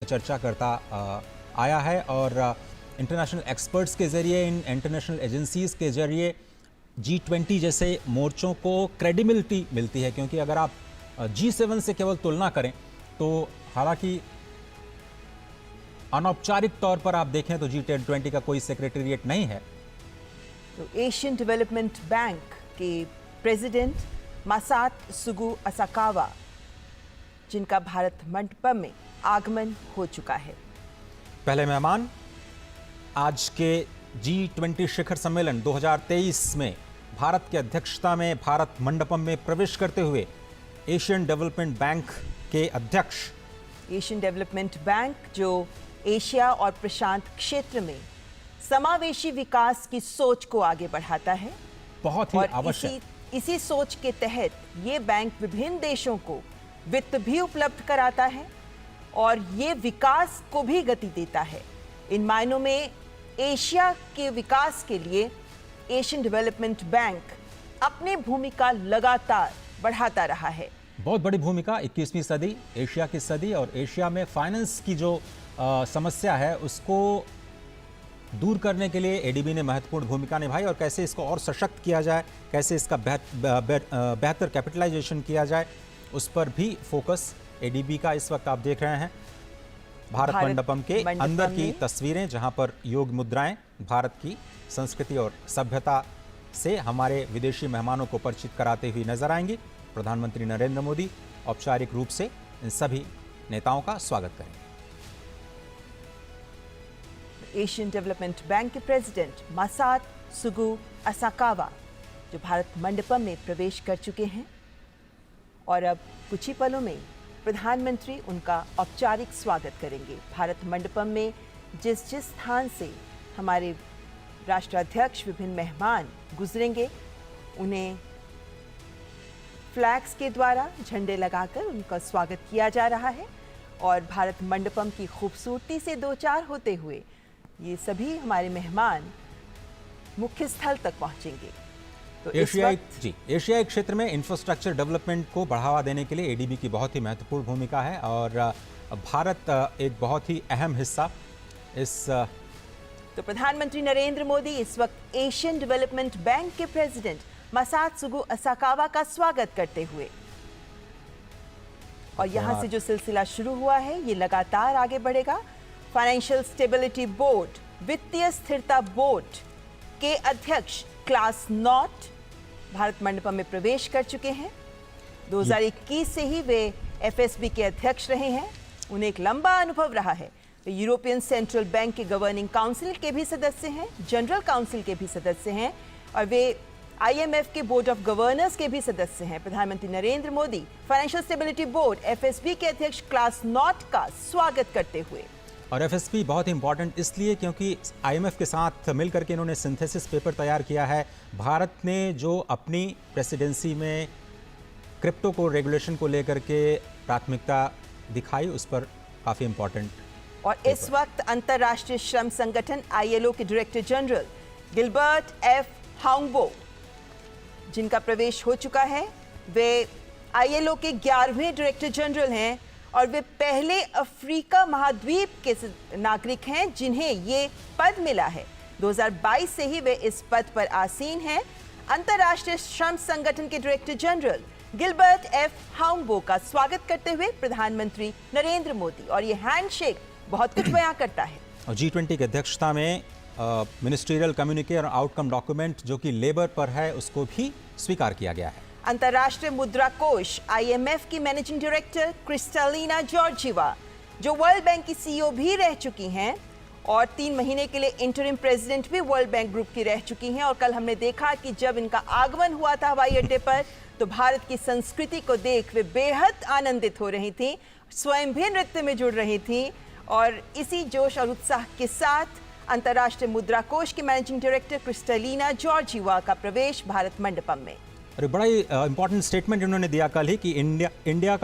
चर्चा करता आया है और इंटरनेशनल एक्सपर्ट्स के ज़रिए, इन इंटरनेशनल एजेंसीज़ के ज़रिए G20 जैसे मोर्चों को क्रेडिबिलिटी मिलती है। क्योंकि अगर आप G7 से केवल तुलना करें तो हालांकि अनौपचारिक तौर पर आप देखें तो G20 का कोई सेक्रेटेरिएट नहीं है। तो एशियन डेवलपमेंट बैंक के प्रेसिडेंट मासात्सुगु असाकावा, जिनका भारत मंडपम में आगमन हो चुका है। पहले मेहमान आज के G20 शिखर सम्मेलन 2023 में भारत की अध्यक्षता में भारत मंडपम में प्रवेश करते हुए एशियन डेवलपमेंट बैंक के अध्यक्ष। एशियन डेवलपमेंट बैंक जो एशिया और प्रशांत क्षेत्र में समावेशी विकास की सोच को आगे बढ़ाता है, बहुत ही आवश्यक। इसी सोच के तहत ये बैंक विभिन्न देशों को वित्त भी उपलब्ध कराता है और ये विकास को भी गति देता है। इन मायनों में एशिया के विकास के लिए एशियन डेवलपमेंट बैंक अपनी भूमिका लगातार बढ़ाता रहा है। बहुत बड़ी भूमिका 21वीं सदी, एशिया की सदी, और एशिया में फाइनेंस की जो समस्या है उसको दूर करने के लिए एडीबी ने महत्वपूर्ण भूमिका निभाई और कैसे इसको और सशक्त किया जाए, कैसे इसका बेहतर कैपिटलाइजेशन किया जाए, उस पर भी फोकस एडीबी का इस वक्त आप देख रहे हैं। भारत मंडपम के अंदर की तस्वीरें, जहां पर योग मुद्राएं भारत की संस्कृति और सभ्यता से हमारे विदेशी मेहमानों को परिचित कराते हुए नजर आएंगी। प्रधानमंत्री नरेंद्र मोदी औपचारिक रूप से इन सभी नेताओं का स्वागत करेंगे। एशियन डेवलपमेंट बैंक के प्रेसिडेंट मासात्सुगु असाकावा जो भारत मंडपम में प्रवेश कर चुके हैं और अब कुछ ही पलों में प्रधानमंत्री उनका औपचारिक स्वागत करेंगे। भारत मंडपम में जिस स्थान से हमारे राष्ट्राध्यक्ष, विभिन्न मेहमान गुजरेंगे, उन्हें फ्लैग्स के द्वारा झंडे लगाकर उनका स्वागत किया जा रहा है और भारत मंडपम की खूबसूरती से दो चार होते हुए ये सभी हमारे मेहमान मुख्य स्थल तक पहुंचेंगे। तो एशियाई क्षेत्र में इंफ्रास्ट्रक्चर डेवलपमेंट को बढ़ावा देने के लिए एडीबी की बहुत ही महत्वपूर्ण भूमिका है और भारत एक बहुत ही अहम हिस्सा इस। तो प्रधानमंत्री नरेंद्र मोदी इस वक्त एशियन डेवलपमेंट बैंक के प्रेसिडेंट मासात्सुगु असाकावा का स्वागत करते हुए, और यहां से जो सिलसिला शुरू हुआ है ये लगातार आगे बढ़ेगा। फाइनेंशियल स्टेबिलिटी बोर्ड, वित्तीय स्थिरता बोर्ड के अध्यक्ष क्लास नॉट भारत मंडपम में प्रवेश कर चुके हैं। 2021 से ही वे एफएसबी के अध्यक्ष रहे हैं। उन्हें एक लंबा अनुभव रहा है। वे यूरोपियन सेंट्रल बैंक के गवर्निंग काउंसिल के भी सदस्य हैं, जनरल काउंसिल के भी सदस्य हैं और वे IMF के बोर्ड ऑफ गवर्नर्स के भी सदस्य हैं। प्रधानमंत्री Narendra Modi financial stability board FSB के अध्यक्ष क्लास नॉट का स्वागत करते हुए, और एफएसबी बहुत ही इंपॉर्टेंट इसलिए क्योंकि आईएमएफ के साथ मिलकर के इन्होंने सिंथेसिस पेपर तैयार किया है। भारत ने जो अपनी प्रेसिडेंसी में क्रिप्टो को रेगुलेशन को लेकर के प्राथमिकता दिखाई, उस पर काफ़ी इंपॉर्टेंट। और इस वक्त अंतर्राष्ट्रीय श्रम संगठन ILO के डायरेक्टर जनरल गिलबर्ट F. हांगबो, जिनका प्रवेश हो चुका है, वे ILO के 11वें डायरेक्टर जनरल हैं और वे पहले अफ्रीका महाद्वीप के नागरिक हैं जिन्हें ये पद मिला है। 2022 से ही वे इस पद पर आसीन हैं। अंतर्राष्ट्रीय श्रम संगठन के डायरेक्टर जनरल गिलबर्ट F. हांगबो का स्वागत करते हुए प्रधानमंत्री नरेंद्र मोदी, और ये हैंडशेक बहुत कुछ बयां करता है। और G20 की अध्यक्षता में मिनिस्ट्रियल कम्युनिके और आउटकम डॉक्यूमेंट जो कि लेबर पर है उसको भी स्वीकार किया गया है। अंतर्राष्ट्रीय मुद्रा कोष IMF की मैनेजिंग डायरेक्टर क्रिस्टलिना जॉर्जिवा, जो वर्ल्ड बैंक की CEO भी रह चुकी हैं और 3 महीने के लिए इंटरिम प्रेसिडेंट भी वर्ल्ड बैंक ग्रुप की रह चुकी हैं। और कल हमने देखा कि जब इनका आगमन हुआ था हवाई अड्डे पर तो भारत की संस्कृति को देख वे बेहद आनंदित हो रही थी, स्वयं भी नृत्य में जुड़ रही थी। और इसी जोश और उत्साह के साथ अंतर्राष्ट्रीय मुद्रा कोष की मैनेजिंग डायरेक्टर क्रिस्टलिना जॉर्जिवा का प्रवेश भारत मंडपम में। और बड़ा ही इंपॉर्टेंट स्टेटमेंट इन्होंने दिया कल ही कि इंडिया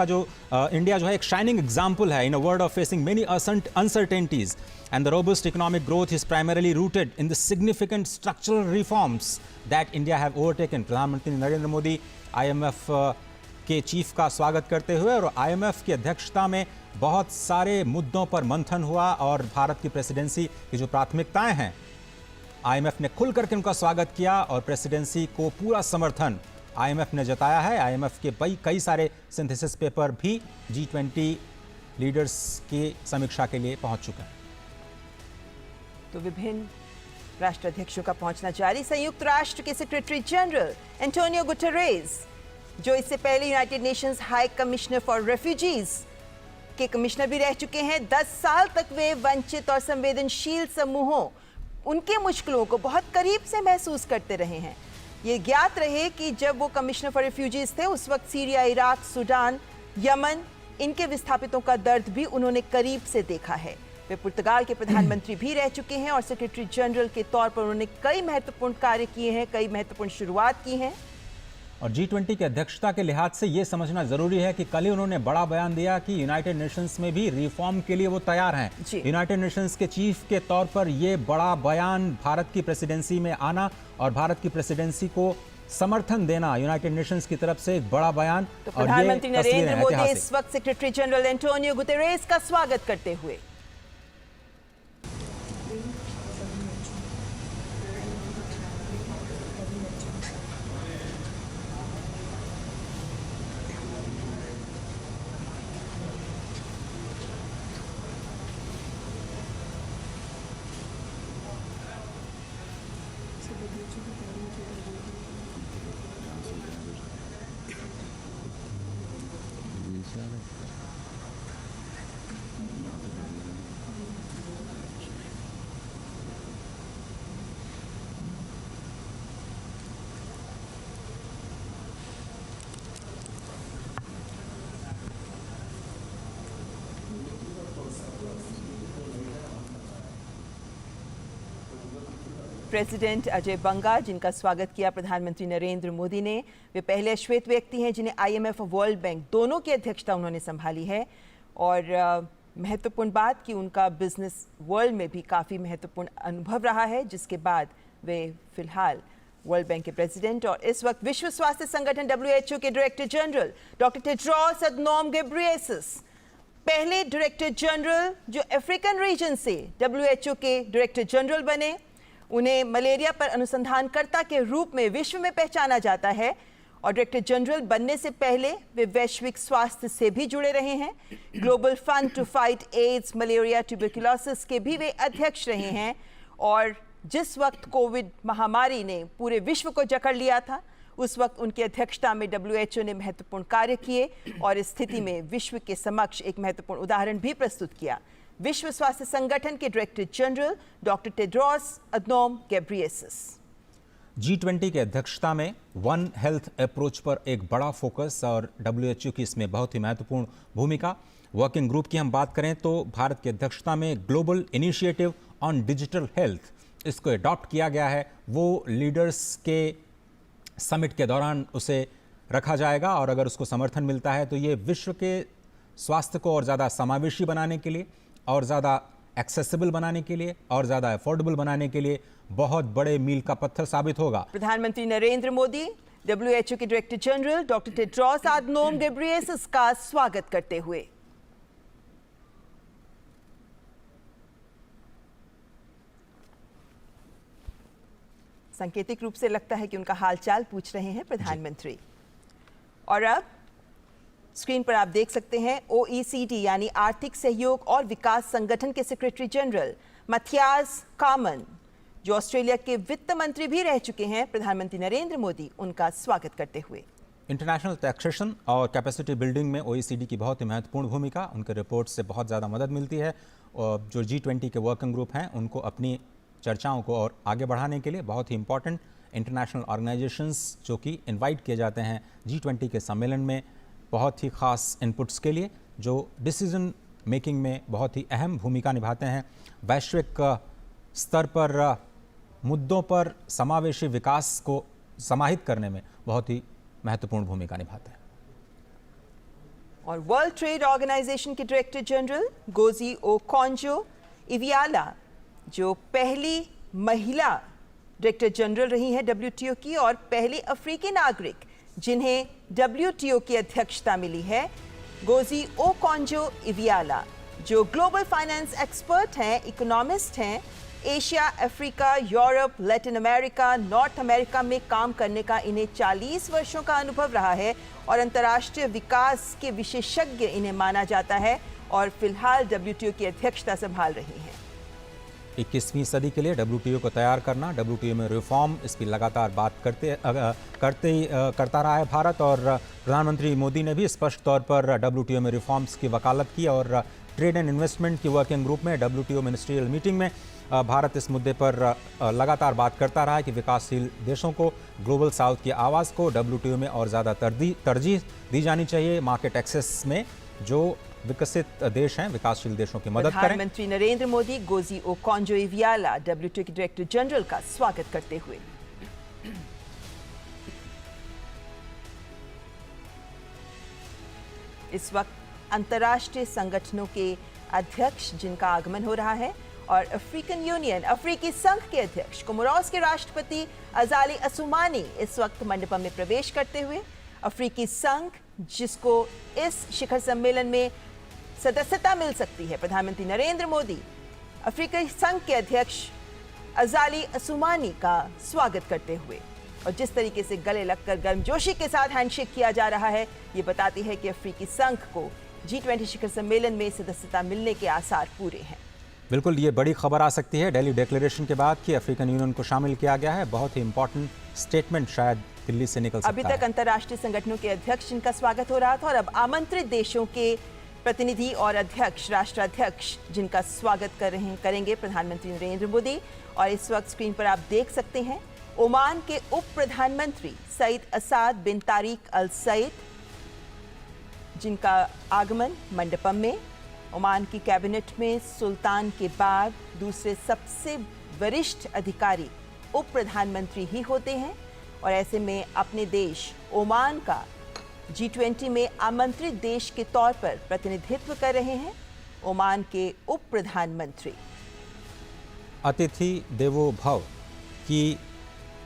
जो है एक शाइनिंग एग्जाम्पल है in a world of facing many uncertainties and the robust economic growth is primarily rooted in the significant structural reforms that India have overtaken. प्रधानमंत्री नरेंद्र मोदी IMF के चीफ का स्वागत करते हुए और आईएमएफ की अध्यक्षता में बहुत सारे मुद्दों पर मंथन हुआ और भारत की प्रेसिडेंसी की जो प्राथमिकताएं हैं आईएमएफ ने खुल करके उनका स्वागत किया और प्रेसिडेंसी को पूरा समर्थन आईएमएफ ने जताया है। आईएमएफ के कई सारे सिंथेसिस पेपर भी G20 लीडर्स की समीक्षा के लिए पहुंच चुके हैं। तो विभिन्न राष्ट्राध्यक्षों का पहुंचना जारी। संयुक्त राष्ट्र के सेक्रेटरी जनरल एंटोनियो गुटेरेस, जो इससे पहले United Nations high commissioner for refugees के कमिश्नर भी रह चुके हैं, 10 साल तक वे वंचित और संवेदनशील समूहों उनके मुश्किलों को बहुत करीब से महसूस करते रहे हैं। ये ज्ञात रहे कि जब वो कमिश्नर फॉर रेफ्यूजीज थे उस वक्त सीरिया, इराक, सूडान, यमन, इनके विस्थापितों का दर्द भी उन्होंने करीब से देखा है। वे पुर्तगाल के प्रधानमंत्री भी रह चुके हैं और सेक्रेटरी जनरल के तौर पर उन्होंने कई महत्वपूर्ण कार्य किए हैं, कई महत्वपूर्ण शुरुआत की हैं। और G20 की अध्यक्षता के लिहाज से ये समझना जरूरी है कि कल ही उन्होंने बड़ा बयान दिया कि यूनाइटेड नेशंस में भी रिफॉर्म के लिए वो तैयार हैं। यूनाइटेड नेशंस के चीफ के तौर पर ये बड़ा बयान, भारत की प्रेसिडेंसी में आना और भारत की प्रेसिडेंसी को समर्थन देना, यूनाइटेड नेशंस की तरफ से एक बड़ा बयान। तो प्रधानमंत्री नरेंद्र मोदी इस वक्त सेक्रेटरी जनरल एंटोनियो गुटेरेस का स्वागत करते हुए प्रेसिडेंट अजय बंगा, जिनका स्वागत किया प्रधानमंत्री नरेंद्र मोदी ने। वे पहले श्वेत व्यक्ति हैं जिन्हें आईएमएफ और वर्ल्ड बैंक दोनों की अध्यक्षता उन्होंने संभाली है। और महत्वपूर्ण बात कि उनका बिजनेस वर्ल्ड में भी काफ़ी महत्वपूर्ण अनुभव रहा है, जिसके बाद वे फिलहाल वर्ल्ड बैंक के प्रेसिडेंट और इस वक्त विश्व स्वास्थ्य संगठन WHO के director general doctor Tedros Adhanom Ghebreyesus, पहले डायरेक्टर जनरल जो अफ्रीकन रीजन से WHO के डायरेक्टर जनरल बने। उन्हें मलेरिया पर अनुसंधानकर्ता के रूप में विश्व में पहचाना जाता है और डायरेक्टर जनरल बनने से पहले वे वैश्विक स्वास्थ्य से भी जुड़े रहे हैं। Global Fund to Fight AIDS, malaria, tuberculosis के भी वे अध्यक्ष रहे हैं। और जिस वक्त कोविड महामारी ने पूरे विश्व को जकड़ लिया था, उस वक्त उनकी अध्यक्षता में WHO ने महत्वपूर्ण कार्य किए और इस स्थिति में विश्व के समक्ष एक महत्वपूर्ण उदाहरण भी प्रस्तुत किया। विश्व स्वास्थ्य संगठन के director general doctor Tedros Adhanom Ghebreyesus. G20 की अध्यक्षता में वन हेल्थ अप्रोच पर एक बड़ा फोकस और WHO की इसमें बहुत ही महत्वपूर्ण भूमिका। वर्किंग ग्रुप की हम बात करें तो भारत की अध्यक्षता में global initiative on digital health, इसको अडॉप्ट किया गया है। वो लीडर्स के समिट के दौरान उसे रखा जाएगा और अगर उसको समर्थन मिलता है तो ये विश्व के स्वास्थ्य को और ज़्यादा समावेशी बनाने के लिए और ज़्यादा एक्सेसिबल बनाने के लिए और ज़्यादा अफोर्डेबल बनाने के लिए बहुत बड़े मील का पत्थर साबित होगा। प्रधानमंत्री नरेंद्र मोदी WHO के director general doctor Tedros Adhanom Ghebreyesus का स्वागत करते हुए सांकेतिक रूप से लगता है कि उनका हालचाल पूछ रहे हैं प्रधानमंत्री। और अब स्क्रीन पर आप देख सकते हैं OECD यानी आर्थिक सहयोग और विकास संगठन के सेक्रेटरी जनरल मैथियास कामन, जो ऑस्ट्रेलिया के वित्त मंत्री भी रह चुके हैं, प्रधानमंत्री नरेंद्र मोदी उनका स्वागत करते हुए। इंटरनेशनल टैक्सेशन और कैपेसिटी बिल्डिंग में OECD की बहुत ही महत्वपूर्ण भूमिका, उनके रिपोर्ट से बहुत ज़्यादा मदद मिलती है और जो G20 के वर्किंग ग्रुप हैं उनको अपनी चर्चाओं को और आगे बढ़ाने के लिए बहुत ही इंपॉर्टेंट इंटरनेशनल ऑर्गेनाइजेशंस जो कि इनवाइट किए जाते हैं G20 के सम्मेलन में बहुत ही ख़ास इनपुट्स के लिए, जो डिसीजन मेकिंग में बहुत ही अहम भूमिका निभाते हैं। वैश्विक स्तर पर मुद्दों पर समावेशी विकास को समाहित करने में बहुत ही महत्वपूर्ण भूमिका निभाते हैं। और वर्ल्ड ट्रेड ऑर्गेनाइजेशन के डायरेक्टर जनरल गोजी ओकोंजो-इवियाला, जो पहली महिला डायरेक्टर जनरल रही हैं WTO की और पहली अफ्रीकी नागरिक जिन्हें WTO की अध्यक्षता मिली है, गोजी ओकोंजो-इवियाला, जो ग्लोबल फाइनेंस एक्सपर्ट हैं, इकोनॉमिस्ट हैं, Asia, Africa, Europe, Latin America, north America में काम करने का इन्हें 40 वर्षों का अनुभव रहा है और अंतर्राष्ट्रीय विकास के विशेषज्ञ इन्हें माना जाता है और फिलहाल WTO की अध्यक्षता संभाल रही हैं। 21वीं सदी के लिए WTO को तैयार करना, WTO में रिफॉर्म, इस पर लगातार बात करता रहा है भारत। और प्रधानमंत्री मोदी ने भी स्पष्ट तौर पर WTO में रिफॉर्म्स की वकालत की और ट्रेड एंड इन्वेस्टमेंट की वर्किंग ग्रुप में WTO मिनिस्ट्रियल मीटिंग में भारत इस मुद्दे पर लगातार बात करता रहा है कि विकासशील देशों को, ग्लोबल साउथ की आवाज़ को WTO में और ज़्यादा तरजीह दी जानी चाहिए। मार्केट एक्सेस में जो विकसित देश हैं, विकासशील देशों की मदद करें। प्रधानमंत्री नरेंद्र मोदी गोजी ओकोंजो-इवियाला WTO के डायरेक्टर जनरल का स्वागत करते हुए। इस वक्त अंतर्राष्ट्रीय संगठनों के अध्यक्ष जिनका आगमन हो रहा है और अफ्रीकन यूनियन, अफ्रीकी संघ के अध्यक्ष, कोमोरोस के राष्ट्रपति अजाली असुमानी इस वक्त मंडपम में प्रवेश करते हुए। अफ्रीकी संघ जिसको इस शिखर सम्मेलन में सदस्यता मिल सकती है, प्रधानमंत्री नरेंद्र मोदी अफ्रीकी संघ के अध्यक्ष अजाली असुमानी का स्वागत करते हुए। और जिस तरीके से गले लगकर गर्मजोशी के साथ हैंडशेक किया जा रहा है, ये बताती है कि अफ्रीकी संघ को G20 शिखर सम्मेलन में सदस्यता मिलने के आसार पूरे हैं। बिल्कुल, ये बड़ी खबर आ सकती है दिल्ली डिक्लेरेशन के बाद कि अफ्रीकन यूनियन को शामिल किया गया है। बहुत ही इंपॉर्टेंट स्टेटमेंट शायद दिल्ली से निकल सकता है। अभी तक अंतर्राष्ट्रीय संगठनों के अध्यक्ष जिनका स्वागत हो रहा था और अब आमंत्रित देशों के प्रतिनिधि और अध्यक्ष, राष्ट्राध्यक्ष जिनका स्वागत करेंगे प्रधानमंत्री नरेंद्र मोदी। और इस वक्त स्क्रीन पर आप देख सकते हैं ओमान के उप प्रधानमंत्री सईद असाद बिन तारिक अल सईद, जिनका आगमन मंडपम में। ओमान की कैबिनेट में सुल्तान के बाद दूसरे सबसे वरिष्ठ अधिकारी उप प्रधानमंत्री ही होते हैं और ऐसे में अपने देश ओमान का G20 में आमंत्रित देश के तौर पर प्रतिनिधित्व कर रहे हैं ओमान के उप प्रधानमंत्री। अतिथि देवो भव की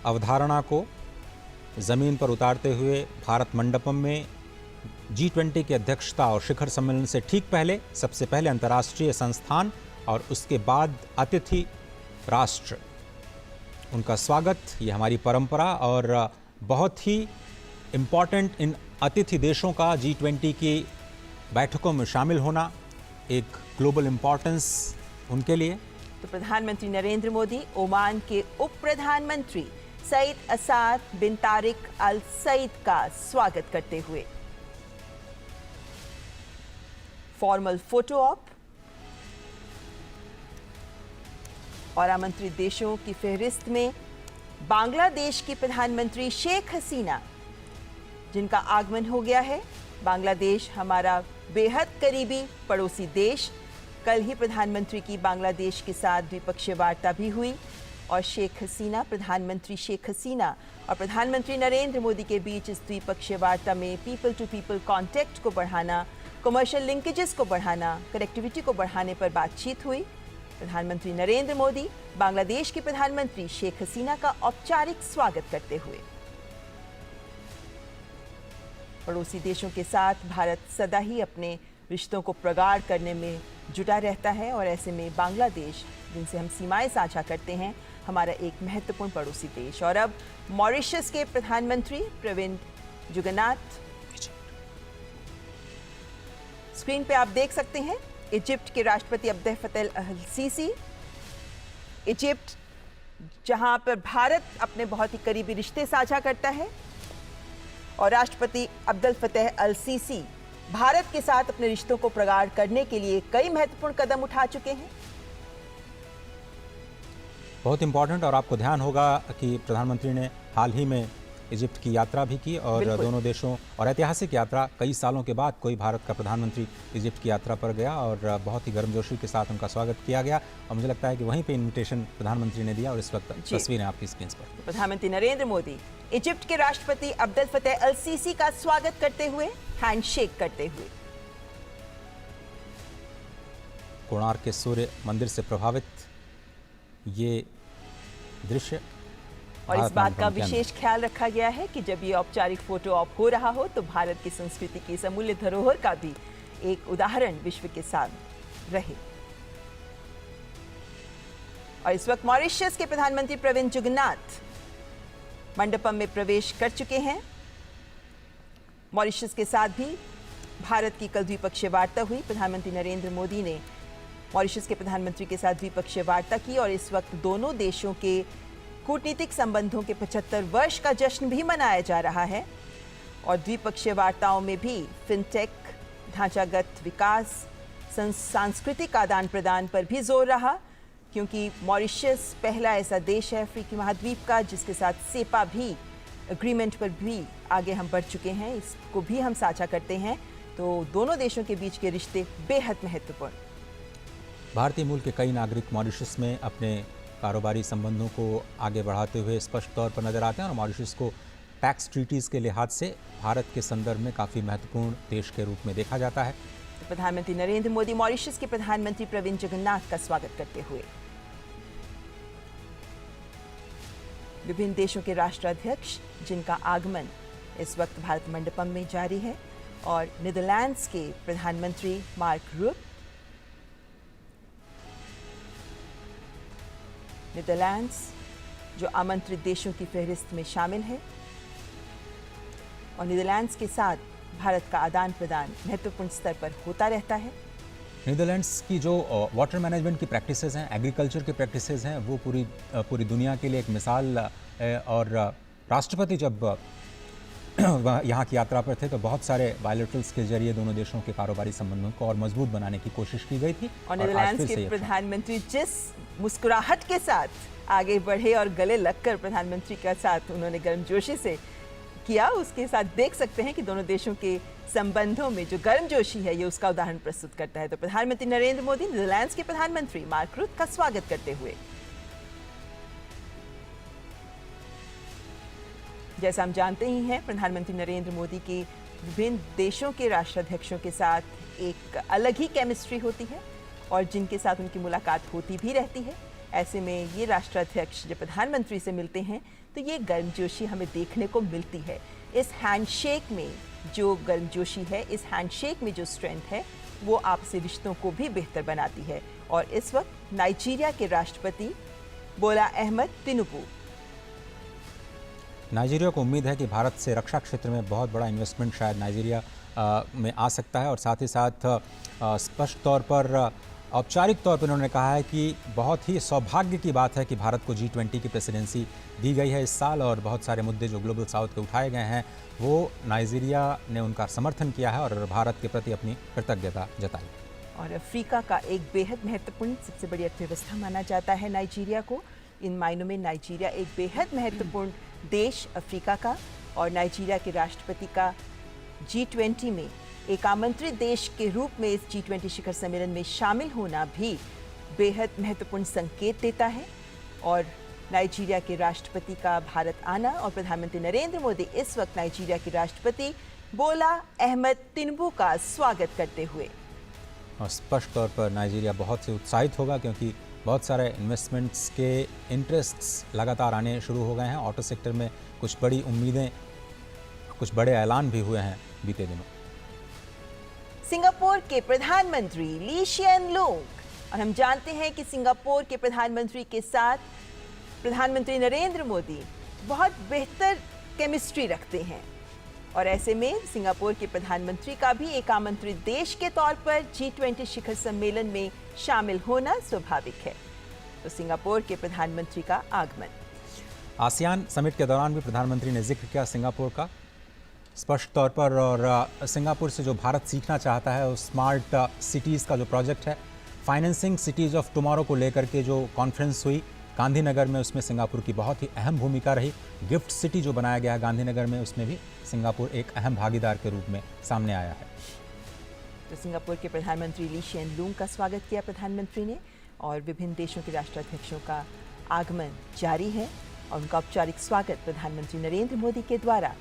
अवधारणा को ज़मीन पर उतारते हुए भारत मंडपम में G20 की अध्यक्षता और शिखर सम्मेलन से ठीक पहले, सबसे पहले अंतर्राष्ट्रीय संस्थान और उसके बाद अतिथि राष्ट्र, उनका स्वागत, ये हमारी परंपरा और बहुत ही इम्पॉर्टेंट इन अतिथि देशों का G20 की बैठकों में शामिल होना, एक ग्लोबल इम्पॉर्टेंस उनके लिए। तो प्रधानमंत्री नरेंद्र मोदी ओमान के उप प्रधानमंत्री सईद असाद बिन तारिक अल सईद का स्वागत करते हुए। फॉर्मल फोटो ऑप और आमंत्रित देशों की फहरिस्त में बांग्लादेश की प्रधानमंत्री शेख हसीना, जिनका आगमन हो गया है। बांग्लादेश हमारा बेहद करीबी पड़ोसी देश। कल ही प्रधानमंत्री की बांग्लादेश के साथ द्विपक्षीय वार्ता भी हुई और शेख हसीना, प्रधानमंत्री शेख हसीना और प्रधानमंत्री नरेंद्र मोदी के बीच इस द्विपक्षीय वार्ता में पीपल टू पीपल कॉन्टैक्ट को बढ़ाना, कमर्शियल लिंकेजेस को बढ़ाना, कनेक्टिविटी को बढ़ाने पर बातचीत हुई। प्रधानमंत्री नरेंद्र मोदी बांग्लादेश के प्रधानमंत्री शेख हसीना का औपचारिक स्वागत करते हुए। पड़ोसी देशों के साथ भारत सदा ही अपने रिश्तों को प्रगाढ़ करने में जुटा रहता है और ऐसे में बांग्लादेश, जिनसे हम सीमाएं साझा करते हैं, हमारा एक महत्वपूर्ण पड़ोसी देश। और अब मॉरिशस के प्रधानमंत्री प्रविंद जुगन्नाथ स्क्रीन पे आप देख सकते हैं। इजिप्ट के राष्ट्रपति अब्देल फतेह अल सीसी, इजिप्ट जहां पर भारत अपने बहुत ही करीबी रिश्ते साझा करता है और राष्ट्रपति अब्देल फतेह अल सीसी भारत के साथ अपने रिश्तों को प्रगाढ़ करने के लिए कई महत्वपूर्ण कदम उठा चुके हैं। बहुत इंपॉर्टेंट, और आपको ध्यान होगा कि प्रधानमंत्री ने हाल ही में इजिप्ट की यात्रा भी की और दोनों देशों और ऐतिहासिक यात्रा, कई सालों के बाद कोई भारत का प्रधानमंत्री इजिप्ट की यात्रा पर गया और बहुत ही गर्मजोशी के साथ उनका स्वागत किया गया। और मुझे लगता है कि वहीं पे इनविटेशन प्रधानमंत्री ने दिया और इस वक्त तस्वीरें आपकी स्क्रीन पर। प्रधानमंत्री नरेंद्र मोदी इजिप्ट के राष्ट्रपति अब्देल फतेह अल सीसी का स्वागत करते हुए, हैंडशेक करते हुए। कोणार्क के सूर्य मंदिर से प्रभावित ये दृश्य और इस भारत बात का मंडपम के अंदर। विशेष ख्याल रखा गया है कि जब ये औपचारिक फोटो ऑप हो रहा हो तो भारत की संस्कृति की इस अमूल्य धरोहर का भी एक उदाहरण विश्व के साथ रहे। और इस वक्त मॉरिशस के प्रधानमंत्री प्रविंद जुगन्नाथ मंडपम में प्रवेश कर चुके हैं। मॉरिशस के साथ भी भारत की कल द्विपक्षीय वार्ता हुई। प्रधानमंत्री नरेंद्र मोदी ने मॉरिशस के प्रधानमंत्री के साथ द्विपक्षीय वार्ता की और इस वक्त दोनों देशों के कूटनीतिक संबंधों के 75 वर्ष का जश्न भी मनाया जा रहा है। और द्विपक्षीय वार्ताओं में भी फिनटेक, ढांचागत विकास, सांस्कृतिक आदान प्रदान पर भी जोर रहा, क्योंकि मॉरिशस पहला ऐसा देश है अफ्रीकी महाद्वीप का जिसके साथ सेपा भी एग्रीमेंट पर भी आगे हम बढ़ चुके हैं, इसको भी हम साझा करते हैं। तो दोनों देशों के बीच के रिश्ते बेहद महत्वपूर्ण। भारतीय मूल के कई नागरिक मॉरिशस में अपने कारोबारी संबंधों को आगे बढ़ाते हुए स्पष्ट तौर पर नजर आते हैं और मॉरिशस को टैक्स ट्रीटीज़ के लिहाज से भारत के संदर्भ में काफ़ी महत्वपूर्ण देश के रूप में देखा जाता है। प्रधानमंत्री नरेंद्र मोदी मॉरिशस के प्रधानमंत्री प्रविंद जगन्नाथ का स्वागत करते हुए विभिन्न देशों के राष्ट्राध्यक्ष जिनका आगमन इस वक्त भारत मंडपम में जारी है, और नीदरलैंड्स के प्रधानमंत्री मार्क रूट, नीदरलैंड्स जो आमंत्रित देशों की फहरिस्त में शामिल है, और नीदरलैंड्स के साथ भारत का आदान प्रदान महत्वपूर्ण स्तर पर होता रहता है। नीदरलैंड्स की जो वाटर मैनेजमेंट की प्रैक्टिसेस हैं, एग्रीकल्चर की प्रैक्टिसेस हैं, वो पूरी दुनिया के लिए एक मिसाल है। और राष्ट्रपति जब यहाँ की यात्रा पर थे तो बहुत सारे बायलैटरल्स के जरिए दोनों देशों के कारोबारी संबंधों को और मजबूत बनाने की कोशिश की गई थी। और नीदरलैंड्स के प्रधानमंत्री जिस मुस्कुराहट के साथ आगे बढ़े और गले लगकर प्रधानमंत्री के साथ उन्होंने गर्मजोशी से किया, उसके साथ देख सकते हैं कि दोनों देशों के संबंधों में जो गर्मजोशी है ये उसका उदाहरण प्रस्तुत करता है। तो प्रधानमंत्री नरेंद्र मोदी नीदरलैंड्स के प्रधानमंत्री मार्क रूट का स्वागत करते हुए, जैसा हम जानते ही हैं, प्रधानमंत्री नरेंद्र मोदी की विभिन्न देशों के राष्ट्राध्यक्षों के साथ एक अलग ही केमिस्ट्री होती है और जिनके साथ उनकी मुलाकात होती भी रहती है। ऐसे में ये राष्ट्राध्यक्ष जब प्रधानमंत्री से मिलते हैं तो ये गर्मजोशी हमें देखने को मिलती है। इस हैंडशेक में जो गर्मजोशी है, इस हैंडशेक में जो स्ट्रेंथ है, वो आपसी रिश्तों को भी बेहतर बनाती है। और इस वक्त नाइजीरिया के राष्ट्रपति बोला अहमद तिनुबू, नाइजीरिया को उम्मीद है कि भारत से रक्षा क्षेत्र में बहुत बड़ा इन्वेस्टमेंट शायद नाइजीरिया में आ सकता है। और साथ ही साथ स्पष्ट तौर पर औपचारिक तौर पर उन्होंने कहा है कि बहुत ही सौभाग्य की बात है कि भारत को G20 की प्रेसिडेंसी दी गई है इस साल, और बहुत सारे मुद्दे जो ग्लोबल साउथ के उठाए गए हैं वो नाइजीरिया ने उनका समर्थन किया है और भारत के प्रति अपनी कृतज्ञता जताई। और अफ्रीका का एक बेहद महत्वपूर्ण सबसे बड़ी अर्थव्यवस्था माना जाता है नाइजीरिया को। इन मायनों में नाइजीरिया एक बेहद महत्वपूर्ण देश अफ्रीका का, और नाइजीरिया के राष्ट्रपति का G20 में एक आमंत्रित देश के रूप में इस G20 शिखर सम्मेलन में शामिल होना भी बेहद महत्वपूर्ण संकेत देता है। और नाइजीरिया के राष्ट्रपति का भारत आना, और प्रधानमंत्री नरेंद्र मोदी इस वक्त नाइजीरिया के राष्ट्रपति बोला अहमद तिनुबू का स्वागत करते हुए, और स्पष्ट तौर पर नाइजीरिया बहुत से उत्साहित होगा क्योंकि बहुत सारे इन्वेस्टमेंट्स के इंटरेस्ट्स लगातार आने शुरू हो गए हैं। ऑटो सेक्टर में कुछ बड़ी उम्मीदें, कुछ बड़े ऐलान भी हुए हैं बीते दिनों। सिंगापुर के प्रधानमंत्री ली शिएन लूंग, और हम जानते हैं कि सिंगापुर के प्रधानमंत्री के साथ प्रधानमंत्री नरेंद्र मोदी बहुत बेहतर केमिस्ट्री रखते हैं, और ऐसे में सिंगापुर के प्रधानमंत्री का भी एक आमंत्रित देश के तौर पर G20 शिखर सम्मेलन में शामिल होना स्वाभाविक है। तो सिंगापुर के प्रधानमंत्री का आगमन, आसियान समिट के दौरान भी प्रधानमंत्री ने जिक्र किया सिंगापुर का स्पष्ट तौर पर, और सिंगापुर से जो भारत सीखना चाहता है उस स्मार्ट सिटीज़ का जो प्रोजेक्ट है, फाइनेंसिंग सिटीज़ ऑफ टुमारो को लेकर के जो कॉन्फ्रेंस हुई गांधीनगर में, उसमें सिंगापुर की बहुत ही अहम भूमिका रही। गिफ्ट सिटी जो बनाया गया है गांधीनगर में, उसमें भी सिंगापुर एक अहम भागीदार के रूप में सामने आया है। तो सिंगापुर के प्रधानमंत्री ली शिएन लूंग का स्वागत किया प्रधानमंत्री ने, और विभिन्न देशों के राष्ट्राध्यक्षों का आगमन जारी है और उनका औपचारिक स्वागत प्रधानमंत्री नरेंद्र मोदी के द्वारा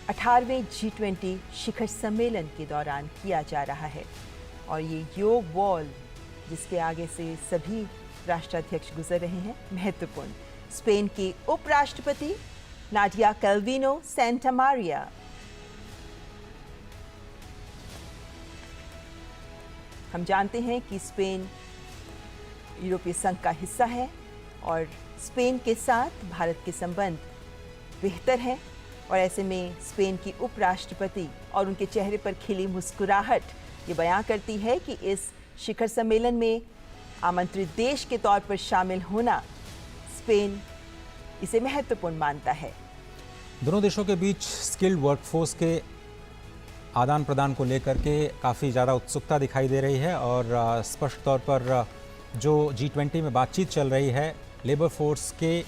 18वें G20 शिखर सम्मेलन के दौरान किया जा रहा है। और ये योग वॉल जिसके आगे से सभी राष्ट्राध्यक्ष गुजर रहे हैं, महत्वपूर्ण स्पेन की उपराष्ट्रपति नाडिया कैल्विनो सेंटामारिया। हम जानते हैं कि स्पेन यूरोपीय संघ का हिस्सा है और स्पेन के साथ भारत के संबंध बेहतर हैं और ऐसे में स्पेन की उपराष्ट्रपति और उनके चेहरे पर खिली मुस्कुराहट ये बयां करती है कि इस शिखर सम्मेलन में आमंत्रित देश के तौर पर शामिल होना स्पेन इसे महत्वपूर्ण मानता है। दोनों देशों के बीच स्किल्ड वर्कफोर्स के आदान प्रदान को लेकर के काफ़ी ज़्यादा उत्सुकता दिखाई दे रही है और स्पष्ट तौर पर जो G20 में बातचीत चल रही है, लेबर फोर्स के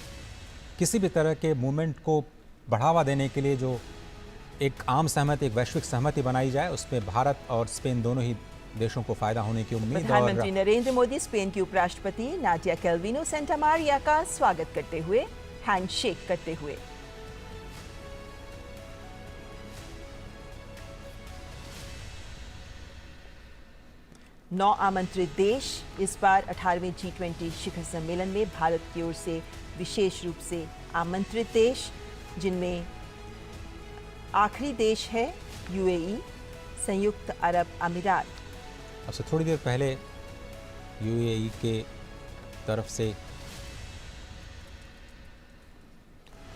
किसी भी तरह के मूवमेंट को बढ़ावा देने के लिए जो एक आम सहमति, एक वैश्विक सहमति बनाई जाए, उसमें भारत और स्पेन दोनों ही देशों को फायदा होने की उम्मीद। प्रधानमंत्री नरेंद्र मोदी स्पेन की उपराष्ट्रपति नाडिया कैल्विनो सेंटामारिया का स्वागत करते हुए हैंडशेक करते हुए। नौ आमंत्रित देश इस बार 18वें G20 शिखर सम्मेलन में भारत की ओर से विशेष रूप से आमंत्रित देश, जिनमें आखिरी देश है यूएई, संयुक्त अरब अमीरात। अब से थोड़ी देर पहले यूएई के तरफ से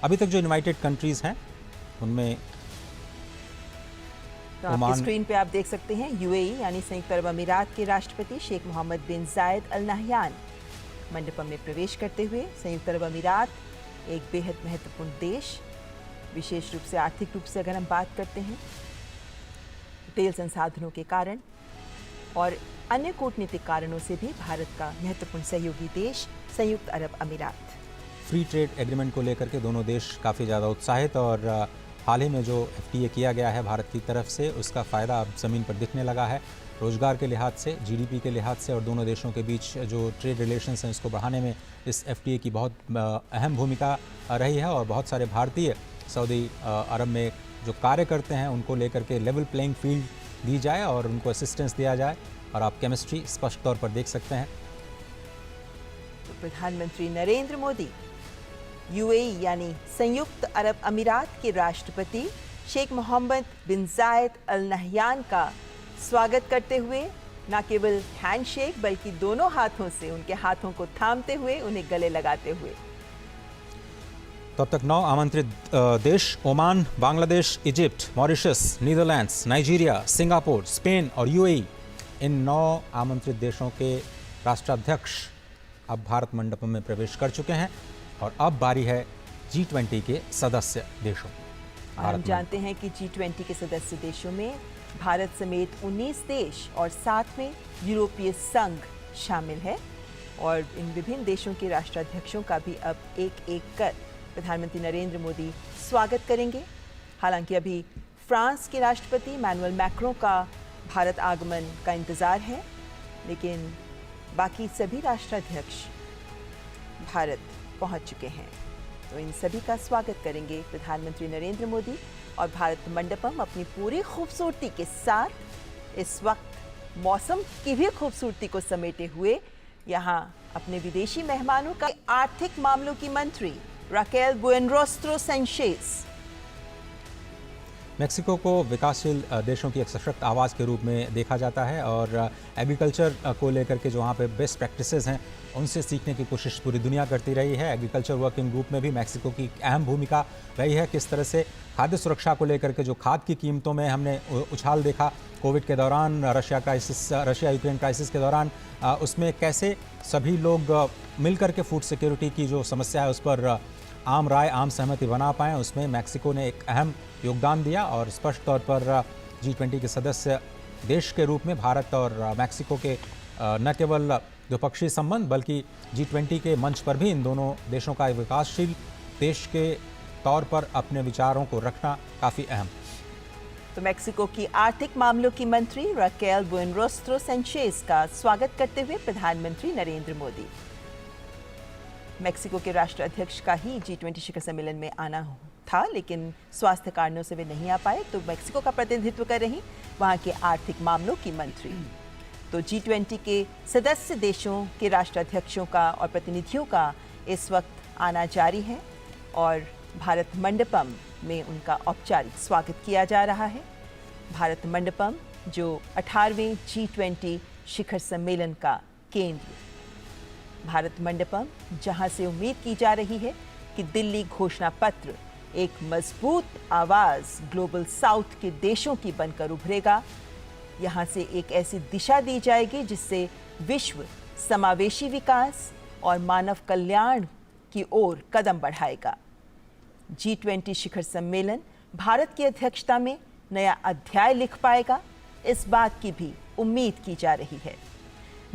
अभी तक जो यूनाइटेड कंट्रीज हैं उनमें तो आपकी स्क्रीन पे आप देख सकते हैं यूएई यानी संयुक्त अरब अमीरात के राष्ट्रपति शेख मोहम्मद बिन जायद अल नहयान मंडपम में प्रवेश करते हुए। संयुक्त अरब अमीरात एक बेहद महत्वपूर्ण देश, विशेष रूप से आर्थिक रूप से अगर हम बात करते हैं, तेल संसाधनों के कारण और अन्य कूटनीतिक कारणों से भी भारत का महत्वपूर्ण सहयोगी देश संयुक्त अरब अमीरात। फ्री ट्रेड एग्रीमेंट को लेकर के दोनों देश काफ़ी ज़्यादा उत्साहित और हाल ही में जो FTA किया गया है भारत की तरफ से, उसका फ़ायदा अब ज़मीन पर दिखने लगा है। रोज़गार के लिहाज से, GDP के लिहाज से और दोनों देशों के बीच जो ट्रेड रिलेशंस हैं उसको बढ़ाने में इस FTA की बहुत अहम भूमिका रही है और बहुत सारे भारतीय सऊदी अरब में जो कार्य करते हैं उनको लेकर के लेवल प्लेइंग फील्ड दी जाए और उनको असिस्टेंस दिया जाए और आप केमिस्ट्री स्पष्ट तौर पर देख सकते हैं। तो प्रधानमंत्री नरेंद्र मोदी यूएई यानी संयुक्त अरब अमीरात के राष्ट्रपति शेख मोहम्मद बिन जायद अल नहयान का स्वागत करते हुए न केवल हैंडशेक बल्कि दोनों हाथों से उनके हाथों को थामते हुए उन्हें गले लगाते हुए। तो अब तक 9 आमंत्रित देश Oman, Bangladesh, Egypt, Mauritius, Netherlands, Nigeria, Singapore, Spain और यूएई, इन 9 आमंत्रित देशों के राष्ट्राध्यक्ष अब भारत मंडपम में प्रवेश कर चुके हैं और अब बारी है G20 के सदस्य देशों। हम जानते हैं कि G20 के सदस्य देशों में भारत समेत 19 देश और साथ में यूरोपीय संघ शामिल है और इन विभिन्न देशों के राष्ट्राध्यक्षों का भी अब एक एक कर प्रधानमंत्री नरेंद्र मोदी स्वागत करेंगे। हालांकि अभी फ्रांस के राष्ट्रपति मैनुअल मैक्रों का भारत आगमन का इंतजार है, लेकिन बाकी सभी राष्ट्राध्यक्ष भारत पहुंच चुके हैं। तो इन सभी का स्वागत करेंगे प्रधानमंत्री नरेंद्र मोदी और भारत मंडपम अपनी पूरी खूबसूरती के साथ इस वक्त मौसम की भी खूबसूरती को समेटे हुए यहाँ अपने विदेशी मेहमानों का आर्थिक मामलों की मंत्री राकेल बुएनरोस्ट्रो सैंचेज। मेक्सिको को विकासशील देशों की एक सशक्त आवाज़ के रूप में देखा जाता है और एग्रीकल्चर को लेकर के जो वहाँ पे बेस्ट प्रैक्टिसेस हैं उनसे सीखने की कोशिश पूरी दुनिया करती रही है। एग्रीकल्चर वर्किंग ग्रुप में भी मेक्सिको की अहम भूमिका रही है। किस तरह से खाद्य सुरक्षा को लेकर के जो खाद की कीमतों में हमने उछाल देखा कोविड के दौरान, रशिया यूक्रेन क्राइसिस के दौरान, उसमें कैसे सभी लोग मिलकर के फूड सिक्योरिटी की जो समस्या है उस पर आम राय, आम सहमति बना पाएँ, उसमें मेक्सिको ने एक अहम योगदान दिया और स्पष्ट तौर पर G20 के सदस्य देश के रूप में भारत और मेक्सिको के न केवल द्विपक्षीय संबंध बल्कि G20 के मंच पर भी इन दोनों देशों का विकासशील देश के तौर पर अपने विचारों को रखना काफ़ी अहम। तो मेक्सिको की आर्थिक मामलों की मंत्री राकेल बुएनरोस्ट्रो सैंचेज का स्वागत करते हुए प्रधानमंत्री नरेंद्र मोदी। मेक्सिको के राष्ट्राध्यक्ष का ही G20 शिखर सम्मेलन में आना था, लेकिन स्वास्थ्य कारणों से वे नहीं आ पाए, तो मेक्सिको का प्रतिनिधित्व कर रही वहां के आर्थिक मामलों की मंत्री। तो G20 के सदस्य देशों के राष्ट्राध्यक्षों का और प्रतिनिधियों का इस वक्त आना जारी है और भारत मंडपम में उनका औपचारिक स्वागत किया जा रहा है। भारत मंडपम जो 18वें G20 शिखर सम्मेलन का केंद्र। भारत मंडपम जहां से उम्मीद की जा रही है कि दिल्ली घोषणा पत्र एक मजबूत आवाज ग्लोबल साउथ के देशों की बनकर उभरेगा। यहां से एक ऐसी दिशा दी जाएगी जिससे विश्व समावेशी विकास और मानव कल्याण की ओर कदम बढ़ाएगा। G20 शिखर सम्मेलन भारत की अध्यक्षता में नया अध्याय लिख पाएगा, इस बात की भी उम्मीद की जा रही है।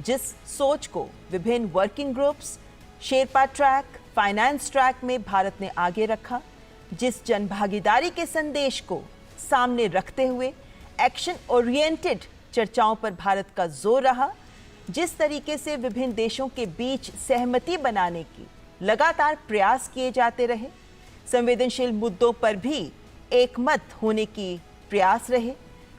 जिस सोच को विभिन्न working groups, Sherpa track, finance track में भारत ने आगे रखा, जिस जनभागीदारी के संदेश को सामने रखते हुए एक्शन ओरिएंटेड चर्चाओं पर भारत का जोर रहा, जिस तरीके से विभिन्न देशों के बीच सहमति बनाने की लगातार प्रयास किए जाते रहे, संवेदनशील मुद्दों पर भी एकमत होने की प्रयास रहे,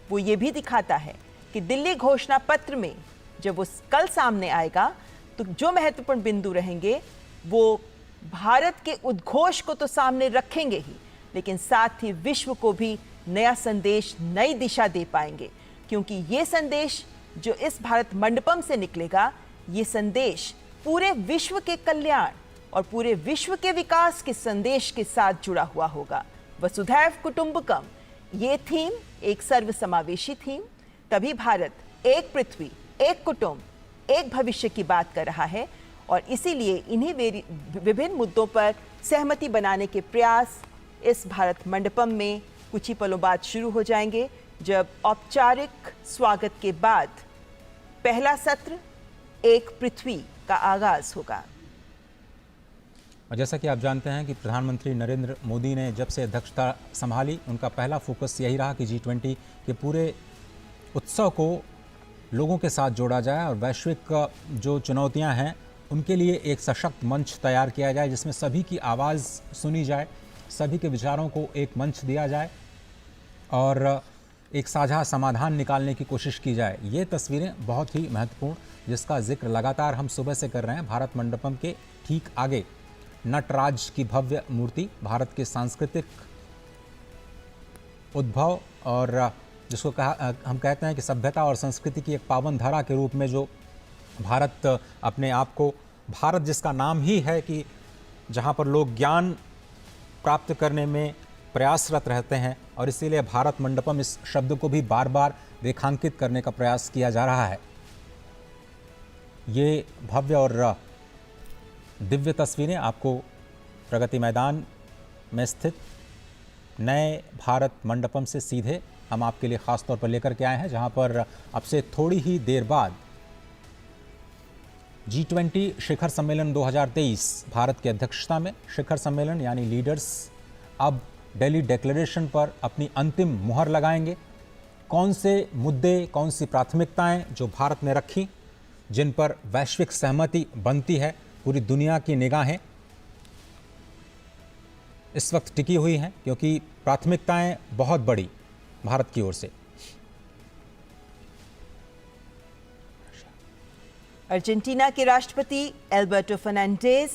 वो ये भी दिखाता है कि दिल्ली घोषणा पत्र में जब वो कल सामने आएगा तो जो महत्वपूर्ण बिंदु रहेंगे वो भारत के उद्घोष को तो सामने रखेंगे ही, लेकिन साथ ही विश्व को भी नया संदेश, नई दिशा दे पाएंगे। क्योंकि ये संदेश जो इस भारत मंडपम से निकलेगा, ये संदेश पूरे विश्व के कल्याण और पूरे विश्व के विकास के संदेश के साथ जुड़ा हुआ होगा। वसुधैव कुटुंबकम, ये थीम एक सर्वसमावेशी थीम, तभी भारत एक पृथ्वी, एक कुटुंब, एक भविष्य की बात कर रहा है और इसीलिए इन्हीं विभिन्न मुद्दों पर सहमति बनाने के प्रयास इस भारत मंडपम में कुछ ही पलों बाद शुरू हो जाएंगे, जब औपचारिक स्वागत के बाद पहला सत्र एक पृथ्वी का आगाज होगा। और जैसा कि आप जानते हैं कि प्रधानमंत्री नरेंद्र मोदी ने जब से अध्यक्षता संभाली, उनका पहला फोकस यही रहा कि G20 के पूरे उत्सव को लोगों के साथ जोड़ा जाए और वैश्विक जो चुनौतियां हैं उनके लिए एक सशक्त मंच तैयार किया जाए, जिसमें सभी की आवाज़ सुनी जाए, सभी के विचारों को एक मंच दिया जाए और एक साझा समाधान निकालने की कोशिश की जाए। ये तस्वीरें बहुत ही महत्वपूर्ण, जिसका जिक्र लगातार हम सुबह से कर रहे हैं। भारत मंडपम के ठीक आगे नटराज की भव्य मूर्ति, भारत के सांस्कृतिक उद्भव और जिसको हम कहते हैं कि सभ्यता और संस्कृति की एक पावन धारा के रूप में जो भारत अपने आप को, भारत जिसका नाम ही है कि जहाँ पर लोग ज्ञान प्राप्त करने में प्रयासरत रहते हैं, और इसीलिए भारत मंडपम इस शब्द को भी बार बार रेखांकित करने का प्रयास किया जा रहा है। ये भव्य और दिव्य तस्वीरें आपको प्रगति मैदान में स्थित नए भारत मंडपम से सीधे हम आपके लिए ख़ास तौर पर लेकर के आए हैं, जहां पर अब से थोड़ी ही देर बाद G20 शिखर सम्मेलन 2023 भारत की अध्यक्षता में शिखर सम्मेलन यानी लीडर्स अब दिल्ली डिक्लेरेशन पर अपनी अंतिम मुहर लगाएंगे। कौन से मुद्दे, कौन सी प्राथमिकताएं जो भारत ने रखी, जिन पर वैश्विक सहमति बनती है, पूरी दुनिया की निगाहें इस वक्त टिकी हुई हैं, क्योंकि प्राथमिकताएं बहुत बड़ी भारत की ओर से। अर्जेंटीना के राष्ट्रपति एल्बर्टो फर्नांडिस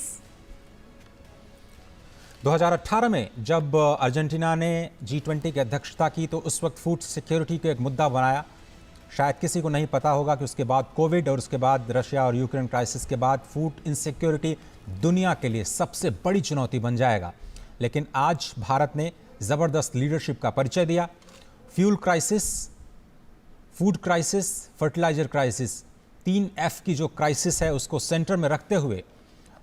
2018 में जब अर्जेंटीना ने G20 की अध्यक्षता की तो उस वक्त फूड सिक्योरिटी को एक मुद्दा बनाया। शायद किसी को नहीं पता होगा कि उसके बाद कोविड और उसके बाद रशिया और यूक्रेन क्राइसिस के बाद फूड इनसिक्योरिटी दुनिया के लिए सबसे बड़ी चुनौती बन जाएगा। लेकिन आज भारत ने ज़बरदस्त लीडरशिप का परिचय दिया। Fuel crisis, food crisis, fertiliser crisis, 3F की जो क्राइसिस है उसको सेंटर में रखते हुए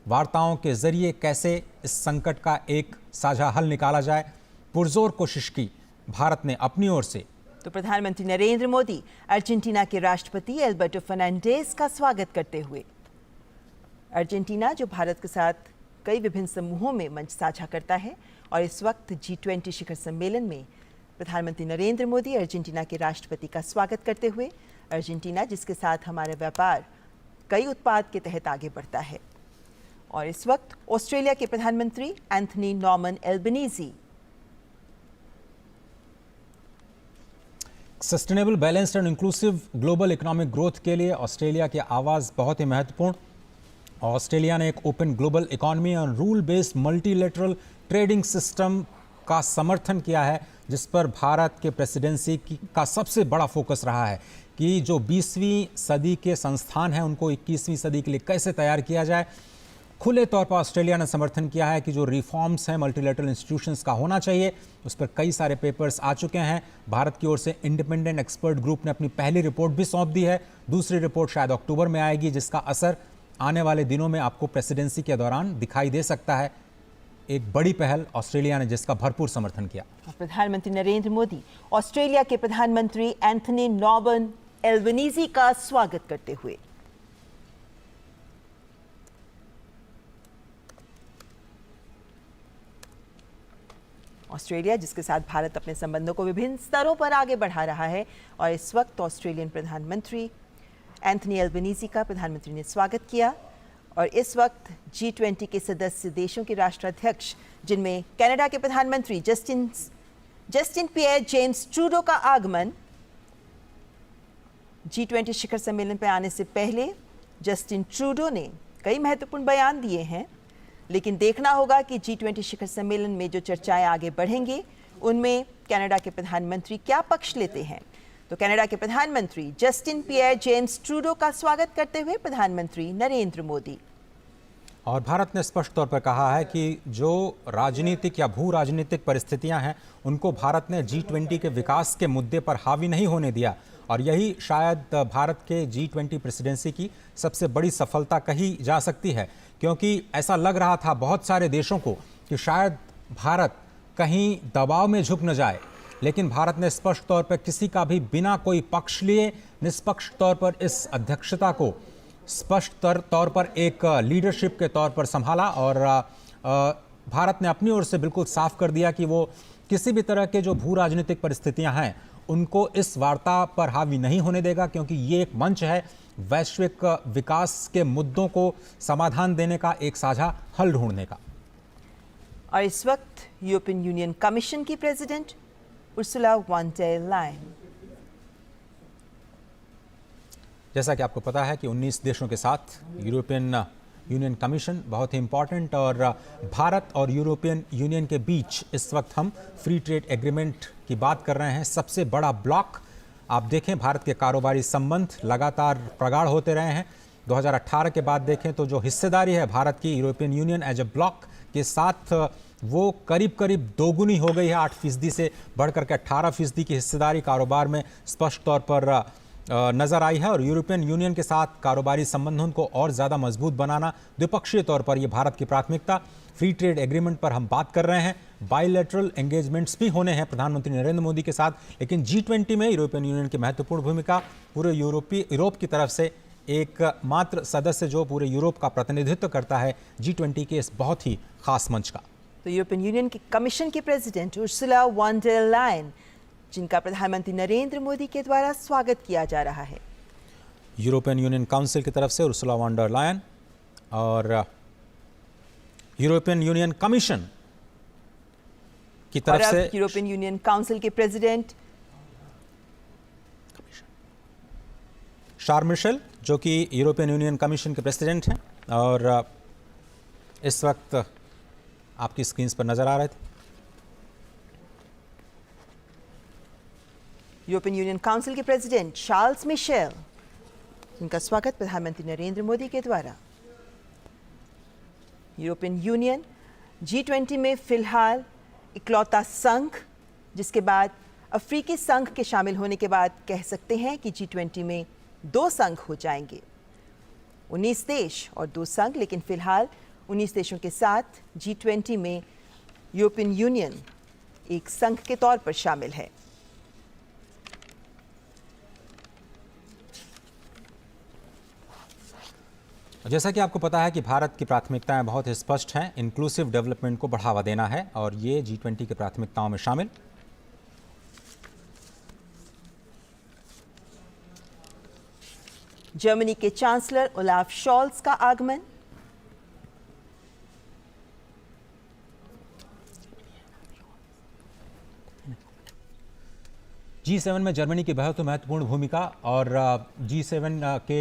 वार्ताओं के जरिए कैसे इस संकट का एक साझा हल निकाला जाए, पुरजोर कोशिश की भारत ने अपनी ओर से। तो प्रधानमंत्री नरेंद्र मोदी अर्जेंटीना के राष्ट्रपति एल्बर्टो फर्नांडिस का स्वागत करते हुए, अर्जेंटीना जो भारत के साथ कई विभिन्न समूहों में मंच साझा करता है और इस वक्त G20 शिखर सम्मेलन में प्रधानमंत्री नरेंद्र मोदी अर्जेंटीना के राष्ट्रपति का स्वागत करते हुए, अर्जेंटीना जिसके साथ हमारा व्यापार कई उत्पाद के तहत आगे बढ़ता है, और इस वक्त ऑस्ट्रेलिया के प्रधानमंत्री Anthony Norman Albanese sustainable, balanced and inclusive global economic growth के लिए ऑस्ट्रेलिया की आवाज़ बहुत ही महत्वपूर्ण। ऑस्ट्रेलिया ने एक ओपन ग्लोबल इकोनॉमी और rule based multilateral trading system का समर्थन किया है, जिस पर भारत के प्रेसिडेंसी का सबसे बड़ा फोकस रहा है कि जो 20वीं सदी के संस्थान हैं उनको 21वीं सदी के लिए कैसे तैयार किया जाए। खुले तौर पर ऑस्ट्रेलिया ने समर्थन किया है कि जो रिफॉर्म्स हैं मल्टीलेटरल इंस्टीट्यूशंस का होना चाहिए, उस पर कई सारे पेपर्स आ चुके हैं। भारत की ओर से इंडिपेंडेंट एक्सपर्ट ग्रुप ने अपनी पहली रिपोर्ट भी सौंप दी है। दूसरी रिपोर्ट शायद अक्टूबर में आएगी, जिसका असर आने वाले दिनों में आपको प्रेसिडेंसी के दौरान दिखाई दे सकता है। एक बड़ी पहल ऑस्ट्रेलिया ने जिसका भरपूर समर्थन किया। प्रधानमंत्री नरेंद्र मोदी ऑस्ट्रेलिया के प्रधानमंत्री एंथनी नॉर्बन एल्बनीजी का स्वागत करते हुए। ऑस्ट्रेलिया जिसके साथ भारत अपने संबंधों को विभिन्न स्तरों पर आगे बढ़ा रहा है और इस वक्त ऑस्ट्रेलियन प्रधानमंत्री एंथनी एल्बनीजी का प्रधानमंत्री ने स्वागत किया। और इस वक्त G20 के सदस्य देशों के राष्ट्राध्यक्ष, जिनमें कनाडा के प्रधानमंत्री जस्टिन पियर जेम्स ट्रूडो का आगमन, G20 शिखर सम्मेलन पर आने से पहले जस्टिन ट्रूडो ने कई महत्वपूर्ण बयान दिए हैं, लेकिन देखना होगा कि G20 शिखर सम्मेलन में जो चर्चाएं आगे बढ़ेंगे उनमें कनाडा के प्रधानमंत्री क्या पक्ष लेते हैं। तो कनाडा के प्रधानमंत्री जस्टिन पियर जेम्स ट्रूडो का स्वागत करते हुए प्रधानमंत्री नरेंद्र मोदी। और भारत ने स्पष्ट तौर पर कहा है कि जो राजनीतिक या भू राजनीतिक परिस्थितियां हैं उनको भारत ने G20 के विकास के मुद्दे पर हावी नहीं होने दिया, और यही शायद भारत के G20 प्रेसिडेंसी की सबसे बड़ी सफलता कही जा सकती है, क्योंकि ऐसा लग रहा था बहुत सारे देशों को कि शायद भारत कहीं दबाव में झुक न जाए, लेकिन भारत ने स्पष्ट तौर पर किसी का भी बिना कोई पक्ष लिए निष्पक्ष तौर पर इस अध्यक्षता को स्पष्ट तौर पर एक लीडरशिप के तौर पर संभाला। और भारत ने अपनी ओर से बिल्कुल साफ कर दिया कि वो किसी भी तरह के जो भू राजनीतिक परिस्थितियां हैं उनको इस वार्ता पर हावी नहीं होने देगा, क्योंकि ये एक मंच है वैश्विक विकास के मुद्दों को समाधान देने का, एक साझा हल ढूंढने का। और इस वक्त यूरोपियन यूनियन कमीशन की president Ursula von der Leyen. जैसा कि आपको पता है कि 19 देशों के साथ यूरोपियन यूनियन कमीशन बहुत ही इंपॉर्टेंट, और भारत और यूरोपियन यूनियन के बीच इस वक्त हम फ्री ट्रेड एग्रीमेंट की बात कर रहे हैं। सबसे बड़ा ब्लॉक आप देखें, भारत के कारोबारी संबंध लगातार प्रगाढ़ होते रहे हैं। 2018 के बाद देखें तो जो हिस्सेदारी है भारत की European Union as a bloc के साथ, वो करीब करीब दोगुनी हो गई है। 8% से बढ़कर के 18% की हिस्सेदारी कारोबार में स्पष्ट तौर पर नजर आई है। और यूरोपियन यूनियन के साथ कारोबारी संबंधों को और ज़्यादा मजबूत बनाना द्विपक्षीय तौर पर ये भारत की प्राथमिकता। फ्री ट्रेड एग्रीमेंट पर हम बात कर रहे हैं, बायलैटरल एंगेजमेंट्स भी होने हैं प्रधानमंत्री नरेंद्र मोदी के साथ, लेकिन G20 में यूरोपियन यूनियन की महत्वपूर्ण भूमिका। पूरे यूरोप की तरफ से एक मात्र सदस्य जो पूरे यूरोप का प्रतिनिधित्व करता है G20 के इस बहुत ही खास मंच का। तो यूरोपियन यूनियन की कमीशन की president Ursula von der Leyen, जिनका प्रधानमंत्री नरेंद्र मोदी के द्वारा स्वागत किया जा रहा है। यूरोपियन यूनियन काउंसिल की तरफ से उर्सुला वॉन डेर लायन, और यूरोपियन यूनियन कमीशन की तरफ से यूरोपियन यूनियन काउंसिल के प्रेसिडेंट शार्ल मिशेल, जो कि यूरोपियन यूनियन कमीशन के प्रेसिडेंट हैं और इस वक्त आपकी स्क्रीन पर नजर आ रहे थे। यूरोपियन यूनियन काउंसिल के प्रेसिडेंट शार्ल्स मिशेल, जिनका स्वागत प्रधानमंत्री नरेंद्र मोदी के द्वारा। यूरोपियन यूनियन G20 में फिलहाल इकलौता संघ, जिसके बाद अफ्रीकी संघ के शामिल होने के बाद कह सकते हैं कि G20 में 2 संघ हो जाएंगे, 19 देश और 2 संघ। लेकिन फिलहाल 19 देशों के साथ G20 में यूरोपियन यूनियन एक संघ के तौर पर शामिल है। जैसा कि आपको पता है कि भारत की प्राथमिकताएं बहुत स्पष्ट हैं, इंक्लूसिव डेवलपमेंट को बढ़ावा देना है और ये G20 की प्राथमिकताओं में शामिल। जर्मनी के चांसलर ओलाफ शॉल्स का आगमन। G7 में जर्मनी की बहुत महत्वपूर्ण भूमिका, और G7 के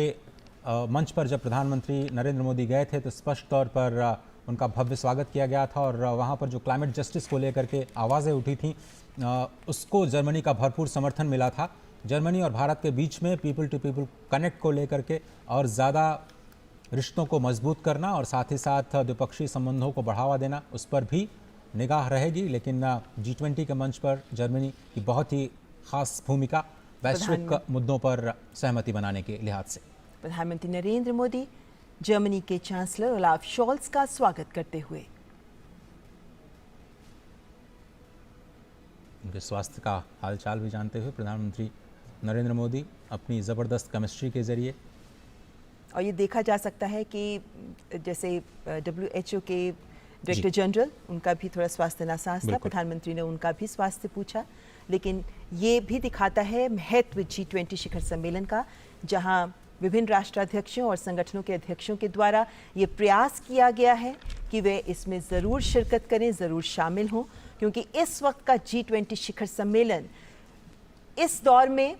मंच पर जब प्रधानमंत्री नरेंद्र मोदी गए थे तो स्पष्ट तौर पर उनका भव्य स्वागत किया गया था और वहाँ पर जो क्लाइमेट जस्टिस को लेकर के आवाज़ें उठी थीं उसको जर्मनी का भरपूर समर्थन मिला था। जर्मनी और भारत के बीच में पीपल टू पीपल कनेक्ट को लेकर के और ज़्यादा रिश्तों को मजबूत करना और साथ ही साथ द्विपक्षीय संबंधों को बढ़ावा देना, उस पर भी निगाह रहेगी। लेकिन G20 के मंच पर जर्मनी की बहुत ही खास भूमिका वैश्विक मुद्दों पर सहमति बनाने के लिहाज से। प्रधानमंत्री नरेंद्र मोदी जर्मनी के चांसलर ओलाफ शॉल्ज का स्वागत करते हुए उनके स्वास्थ्य का हालचाल भी जानते हुए प्रधानमंत्री नरेंद्र मोदी अपनी ज़बरदस्त केमिस्ट्री के जरिए, और ये देखा जा सकता है कि जैसे WHO के डायरेक्टर जनरल, उनका भी थोड़ा स्वास्थ्य नासाज था, प्रधानमंत्री ने उनका भी स्वास्थ्य पूछा। लेकिन ये भी दिखाता है महत्व G20 शिखर सम्मेलन का, जहां विभिन्न राष्ट्राध्यक्षों और संगठनों के अध्यक्षों के द्वारा ये प्रयास किया गया है कि वे इसमें ज़रूर शिरकत करें, ज़रूर शामिल हों, क्योंकि इस वक्त का G20 शिखर सम्मेलन इस दौर में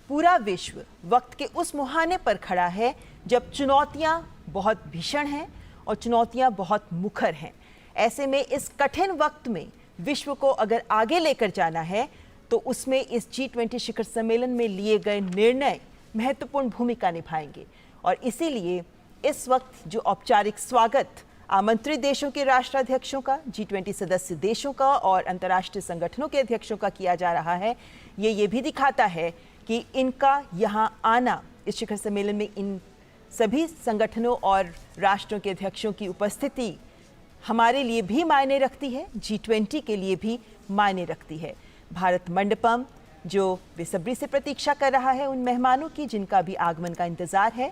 पूरा विश्व वक्त के उस मुहाने पर खड़ा है जब चुनौतियां बहुत भीषण हैं और चुनौतियां बहुत मुखर हैं। ऐसे में इस कठिन वक्त में विश्व को अगर आगे लेकर जाना है तो उसमें इस G20 शिखर सम्मेलन में लिए गए निर्णय महत्वपूर्ण भूमिका निभाएंगे। और इसीलिए इस वक्त जो औपचारिक स्वागत आमंत्रित देशों के राष्ट्राध्यक्षों का, G20 सदस्य देशों का और अंतर्राष्ट्रीय संगठनों के अध्यक्षों का किया जा रहा है, ये भी दिखाता है कि इनका यहाँ आना, इस शिखर सम्मेलन में इन सभी संगठनों और राष्ट्रों के अध्यक्षों की उपस्थिति हमारे लिए भी मायने रखती है, G20 के लिए भी मायने रखती है। भारत मंडपम जो बेसब्री से प्रतीक्षा कर रहा है उन मेहमानों की जिनका भी आगमन का इंतज़ार है,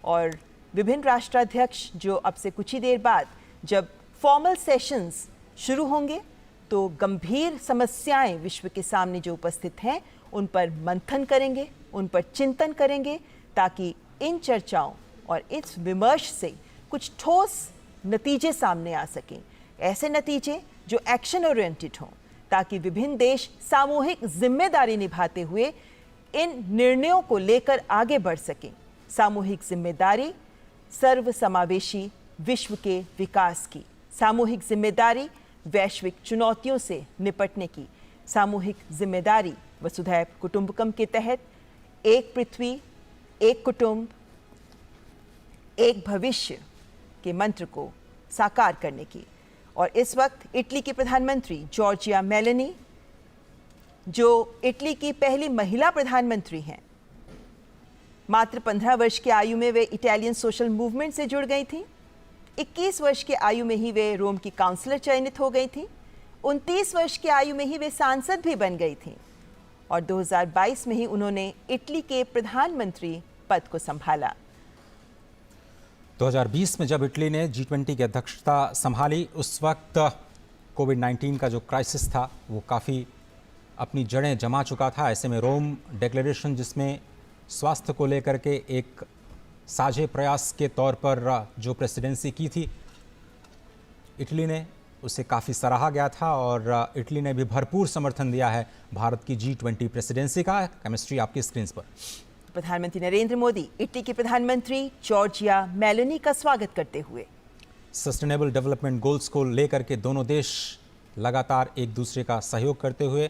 और विभिन्न राष्ट्राध्यक्ष जो अब से कुछ ही देर बाद जब फॉर्मल सेशंस शुरू होंगे तो गंभीर समस्याएं विश्व के सामने जो उपस्थित हैं उन पर मंथन करेंगे, उन पर चिंतन करेंगे, ताकि इन चर्चाओं और इस विमर्श से कुछ ठोस नतीजे सामने आ सकें, ऐसे नतीजे जो एक्शन ओरिएंटेड हों, ताकि विभिन्न देश सामूहिक जिम्मेदारी निभाते हुए इन निर्णयों को लेकर आगे बढ़ सकें। सामूहिक जिम्मेदारी सर्वसमावेशी विश्व के विकास की, सामूहिक जिम्मेदारी वैश्विक चुनौतियों से निपटने की, सामूहिक जिम्मेदारी वसुधैव कुटुंबकम के तहत एक पृथ्वी, एक कुटुंब, एक भविष्य के मंत्र को साकार करने की। और इस वक्त इटली की प्रधानमंत्री जॉर्जिया मेलोनी, जो इटली की पहली महिला प्रधानमंत्री हैं, मात्र 15 वर्ष की आयु में वे इटालियन सोशल मूवमेंट से जुड़ गई थीं। 21 वर्ष की आयु में ही वे रोम की काउंसलर चयनित हो गई थीं। 29 वर्ष की आयु में ही वे सांसद भी बन गई थीं और 2022 में ही उन्होंने इटली के प्रधानमंत्री पद को संभाला। 2020 में जब इटली ने G20 की अध्यक्षता संभाली, उस वक्त कोविड-19 का जो क्राइसिस था वो काफ़ी अपनी जड़ें जमा चुका था। ऐसे में रोम डिक्लेरेशन, जिसमें स्वास्थ्य को लेकर के एक साझे प्रयास के तौर पर जो प्रेसिडेंसी की थी, इटली ने उसे काफ़ी सराहा गया था और इटली ने भी भरपूर समर्थन दिया है भारत की G20 प्रेसिडेंसी का। केमिस्ट्री आपकी स्क्रीन पर। प्रधानमंत्री नरेंद्र मोदी इटली के प्रधानमंत्री जॉर्जिया मेलोनी का स्वागत करते हुए सस्टेनेबल डेवलपमेंट गोल्स को लेकर के दोनों देश लगातार एक दूसरे का सहयोग करते हुए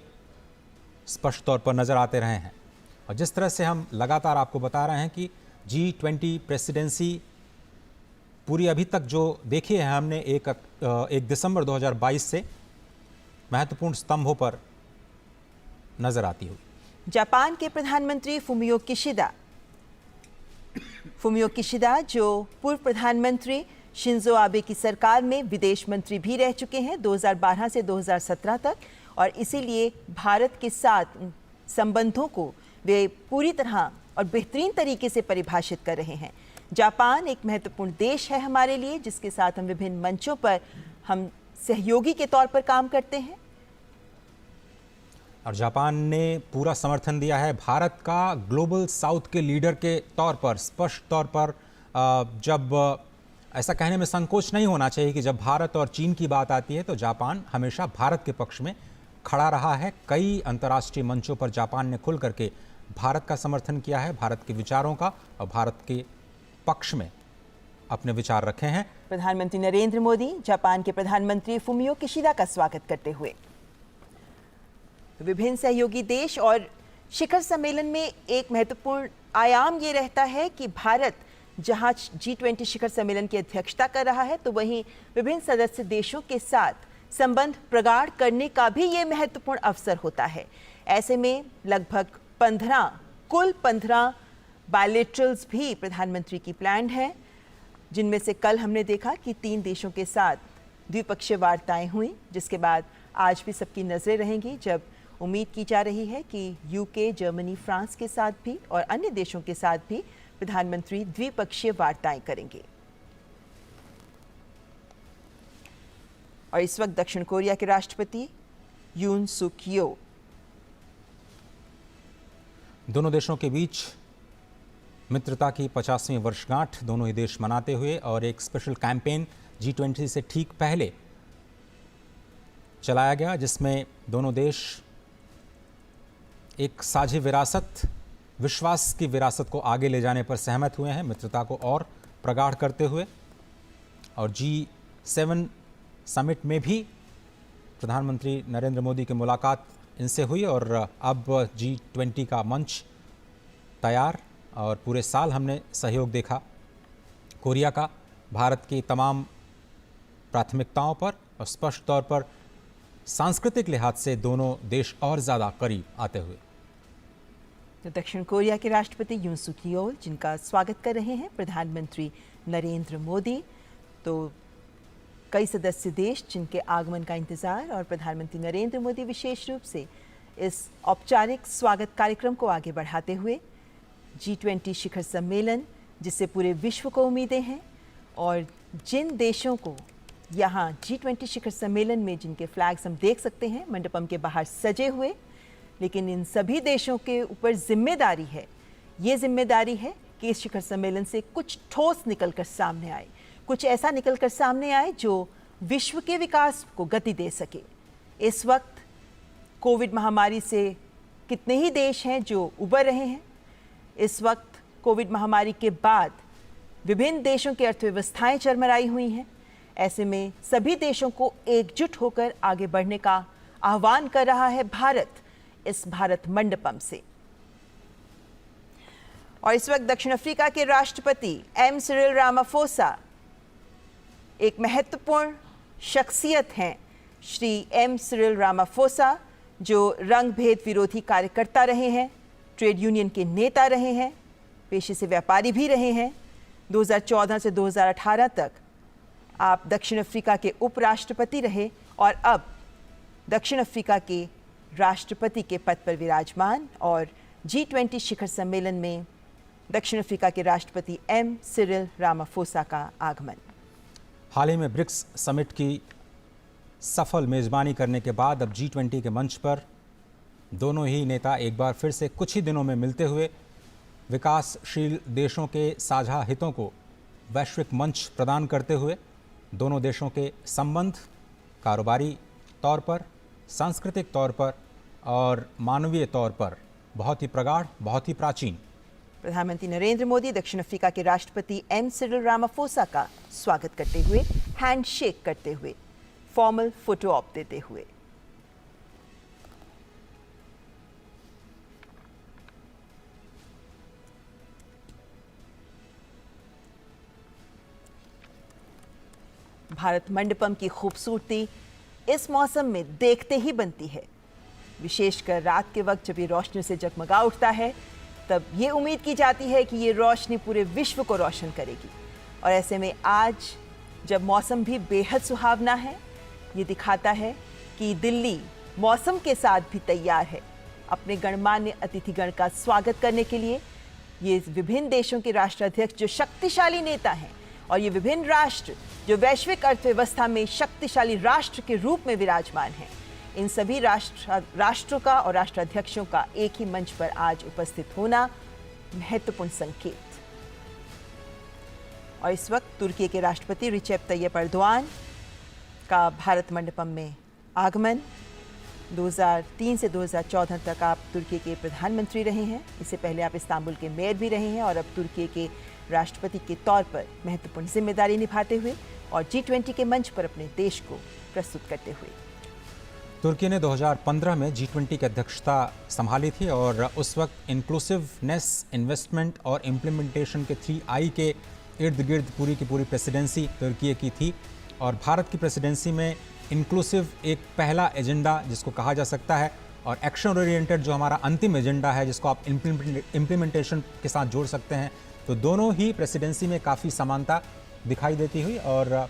स्पष्ट तौर पर नजर आते रहे हैं। और जिस तरह से हम लगातार आपको बता रहे हैं कि G20 प्रेसिडेंसी पूरी अभी तक जो देखी है हमने 1 दिसंबर 2022 से महत्वपूर्ण स्तंभों पर नजर आती हुई। जापान के प्रधानमंत्री फुमियो किशिदा जो पूर्व प्रधानमंत्री शिंजो आबे की सरकार में विदेश मंत्री भी रह चुके हैं 2012 से 2017 तक, और इसीलिए भारत के साथ संबंधों को वे पूरी तरह और बेहतरीन तरीके से परिभाषित कर रहे हैं। जापान एक महत्वपूर्ण देश है हमारे लिए, जिसके साथ हम विभिन्न मंचों पर हम सहयोगी के तौर पर काम करते हैं। और जापान ने पूरा समर्थन दिया है भारत का ग्लोबल साउथ के लीडर के तौर पर। स्पष्ट तौर पर जब ऐसा कहने में संकोच नहीं होना चाहिए कि जब भारत और चीन की बात आती है तो जापान हमेशा भारत के पक्ष में खड़ा रहा है। कई अंतर्राष्ट्रीय मंचों पर जापान ने खुल करके भारत का समर्थन किया है, भारत के विचारों का और भारत के पक्ष में अपने विचार रखे हैं। प्रधानमंत्री नरेंद्र मोदी जापान के प्रधानमंत्री फुमियो किशिदा का स्वागत करते हुए। विभिन्न सहयोगी देश और शिखर सम्मेलन में एक महत्वपूर्ण आयाम ये रहता है कि भारत जहां G20 शिखर सम्मेलन की अध्यक्षता कर रहा है, तो वहीं विभिन्न सदस्य देशों के साथ संबंध प्रगाढ़ करने का भी ये महत्वपूर्ण अवसर होता है। ऐसे में लगभग 15 बायलैटरल्स भी प्रधानमंत्री की प्लान है, जिनमें से कल हमने देखा कि 3 देशों के साथ द्विपक्षीय वार्ताएं हुई, जिसके बाद आज भी सबकी नजरें रहेंगी, जब उम्मीद की जा रही है कि यूके, जर्मनी, फ्रांस के साथ भी और अन्य देशों के साथ भी प्रधानमंत्री द्विपक्षीय वार्ताएं करेंगे। और इस वक्त दक्षिण कोरिया के राष्ट्रपति यून सुक योल दोनों देशों के बीच मित्रता की 50वीं वर्षगांठ दोनों ही देश मनाते हुए और एक स्पेशल कैंपेन G20 से ठीक पहले चलाया गया, जिसमें दोनों देश एक साझी विरासत, विश्वास की विरासत को आगे ले जाने पर सहमत हुए हैं, मित्रता को और प्रगाढ़ करते हुए। और G7 समिट में भी प्रधानमंत्री नरेंद्र मोदी की मुलाकात इनसे हुई और अब G20 का मंच तैयार। और पूरे साल हमने सहयोग देखा कोरिया का भारत की तमाम प्राथमिकताओं पर, और स्पष्ट तौर पर सांस्कृतिक लिहाज से दोनों देश और ज़्यादा करीब आते हुए। तो दक्षिण कोरिया के राष्ट्रपति यून सुक योल, जिनका स्वागत कर रहे हैं प्रधानमंत्री नरेंद्र मोदी, तो कई सदस्य देश जिनके आगमन का इंतजार, और प्रधानमंत्री नरेंद्र मोदी विशेष रूप से इस औपचारिक स्वागत कार्यक्रम को आगे बढ़ाते हुए G20 शिखर सम्मेलन, जिससे पूरे विश्व को उम्मीदें हैं, और जिन देशों को यहाँ G20 शिखर सम्मेलन में जिनके फ्लैग्स हम देख सकते हैं मंडपम के बाहर सजे हुए, लेकिन इन सभी देशों के ऊपर जिम्मेदारी है, ये जिम्मेदारी है कि इस शिखर सम्मेलन से कुछ ठोस निकलकर सामने आए, कुछ ऐसा निकलकर सामने आए जो विश्व के विकास को गति दे सके। इस वक्त कोविड महामारी से कितने ही देश हैं जो उबर रहे हैं। इस वक्त कोविड महामारी के बाद विभिन्न देशों की अर्थव्यवस्थाएं चरमराई हुई हैं। ऐसे में सभी देशों को एकजुट होकर आगे बढ़ने का आह्वान कर रहा है भारत इस भारत मंडपम से। और इस वक्त दक्षिण अफ्रीका के राष्ट्रपति एम सिरिल रामाफोसा एक महत्वपूर्ण शख्सियत हैं। श्री एम सिरिल रामाफोसा जो रंग भेद विरोधी कार्यकर्ता रहे हैं, ट्रेड यूनियन के नेता रहे हैं, पेशे से व्यापारी भी रहे हैं। 2014 से 2018 तक आप दक्षिण अफ्रीका के उपराष्ट्रपति रहे और अब दक्षिण अफ्रीका के राष्ट्रपति के पद पर विराजमान। और G20 शिखर सम्मेलन में दक्षिण अफ्रीका के राष्ट्रपति एम सिरिल रामाफोसा का आगमन। हाल ही में ब्रिक्स समिट की सफल मेजबानी करने के बाद अब G20 के मंच पर दोनों ही नेता एक बार फिर से कुछ ही दिनों में मिलते हुए विकासशील देशों के साझा हितों को वैश्विक मंच प्रदान करते हुए दोनों देशों के संबंध कारोबारी तौर पर, सांस्कृतिक तौर पर और मानवीय तौर पर बहुत ही प्रगाढ़, बहुत ही प्राचीन। प्रधानमंत्री नरेंद्र मोदी दक्षिण अफ्रीका के राष्ट्रपति एम सिरिल रामाफोसा का स्वागत करते हुए, हैंडशेक करते हुए, फॉर्मल फोटो ऑप देते हुए। भारत मंडपम की खूबसूरती इस मौसम में देखते ही बनती है, विशेषकर रात के वक्त जब ये रोशनी से जगमगा उठता है, तब ये उम्मीद की जाती है कि ये रोशनी पूरे विश्व को रोशन करेगी। और ऐसे में आज जब मौसम भी बेहद सुहावना है, ये दिखाता है कि दिल्ली मौसम के साथ भी तैयार है अपने गणमान्य अतिथिगण का स्वागत करने के लिए। ये विभिन्न देशों के राष्ट्राध्यक्ष जो शक्तिशाली नेता हैं, और ये विभिन्न राष्ट्र जो वैश्विक अर्थव्यवस्था में शक्तिशाली राष्ट्र के रूप में विराजमान हैं, इन सभी राष्ट्रों का और राष्ट्राध्यक्षों का एक ही मंच पर आज उपस्थित होना महत्वपूर्ण संकेत। और इस वक्त तुर्की के राष्ट्रपति रिसेप तैयप एर्दोआन का भारत मंडपम में आगमन। 2003 से 2014 तक आप तुर्की के प्रधानमंत्री रहे हैं, इससे पहले आप इस्तांबुल के मेयर भी रहे हैं और अब तुर्की के राष्ट्रपति के तौर पर महत्वपूर्ण जिम्मेदारी निभाते हुए और G20 के मंच पर अपने देश को प्रस्तुत करते हुए। तुर्की ने 2015 में G20 की अध्यक्षता संभाली थी और उस वक्त इंक्लूसिवनेस, इन्वेस्टमेंट और इम्प्लीमेंटेशन के 3I के इर्द गिर्द पूरी की पूरी प्रेसिडेंसी तुर्की की थी। और भारत की प्रेसिडेंसी में इंक्लूसिव एक पहला एजेंडा जिसको कहा जा सकता है, और एक्शन ओरिएंटेड जो हमारा अंतिम एजेंडा है जिसको आप इम्प्लीमेंटेशन के साथ जोड़ सकते हैं। तो दोनों ही प्रेसिडेंसी में काफ़ी समानता दिखाई देती हुई और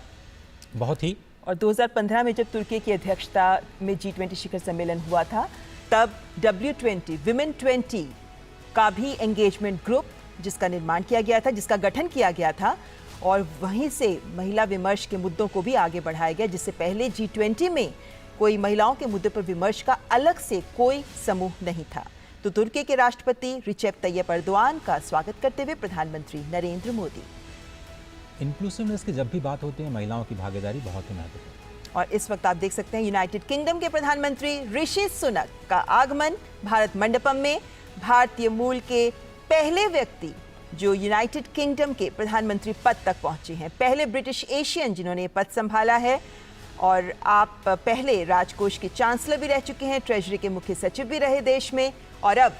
बहुत ही। और 2015 में जब तुर्की की अध्यक्षता में G20 शिखर सम्मेलन हुआ था, तब W20 विमेन 20 का भी एंगेजमेंट ग्रुप जिसका निर्माण किया गया था, जिसका गठन किया गया था, और वहीं से महिला विमर्श के मुद्दों को भी आगे बढ़ाया गया, जिससे पहले G20 में कोई महिलाओं के मुद्दे पर विमर्श का अलग से कोई समूह नहीं था। तो तुर्की के राष्ट्रपति रिसेप तैयप एर्दोआन का स्वागत करते हुए प्रधानमंत्री नरेंद्र मोदी। इंक्लूसिवनेस की जब भी बात होती है, महिलाओं की भागीदारी बहुत ही महत्वपूर्ण। और इस वक्त आप देख सकते हैं यूनाइटेड किंगडम के प्रधानमंत्री ऋषि सुनक का आगमन भारत मंडपम में। भारतीय मूल के पहले व्यक्ति जो यूनाइटेड किंगडम के प्रधानमंत्री पद तक पहुंचे हैं, पहले ब्रिटिश एशियन जिन्होंने पद संभाला है। और आप पहले राजकोष के चांसलर भी रह चुके हैं, ट्रेजरी के मुख्य सचिव भी रहे देश में, और अब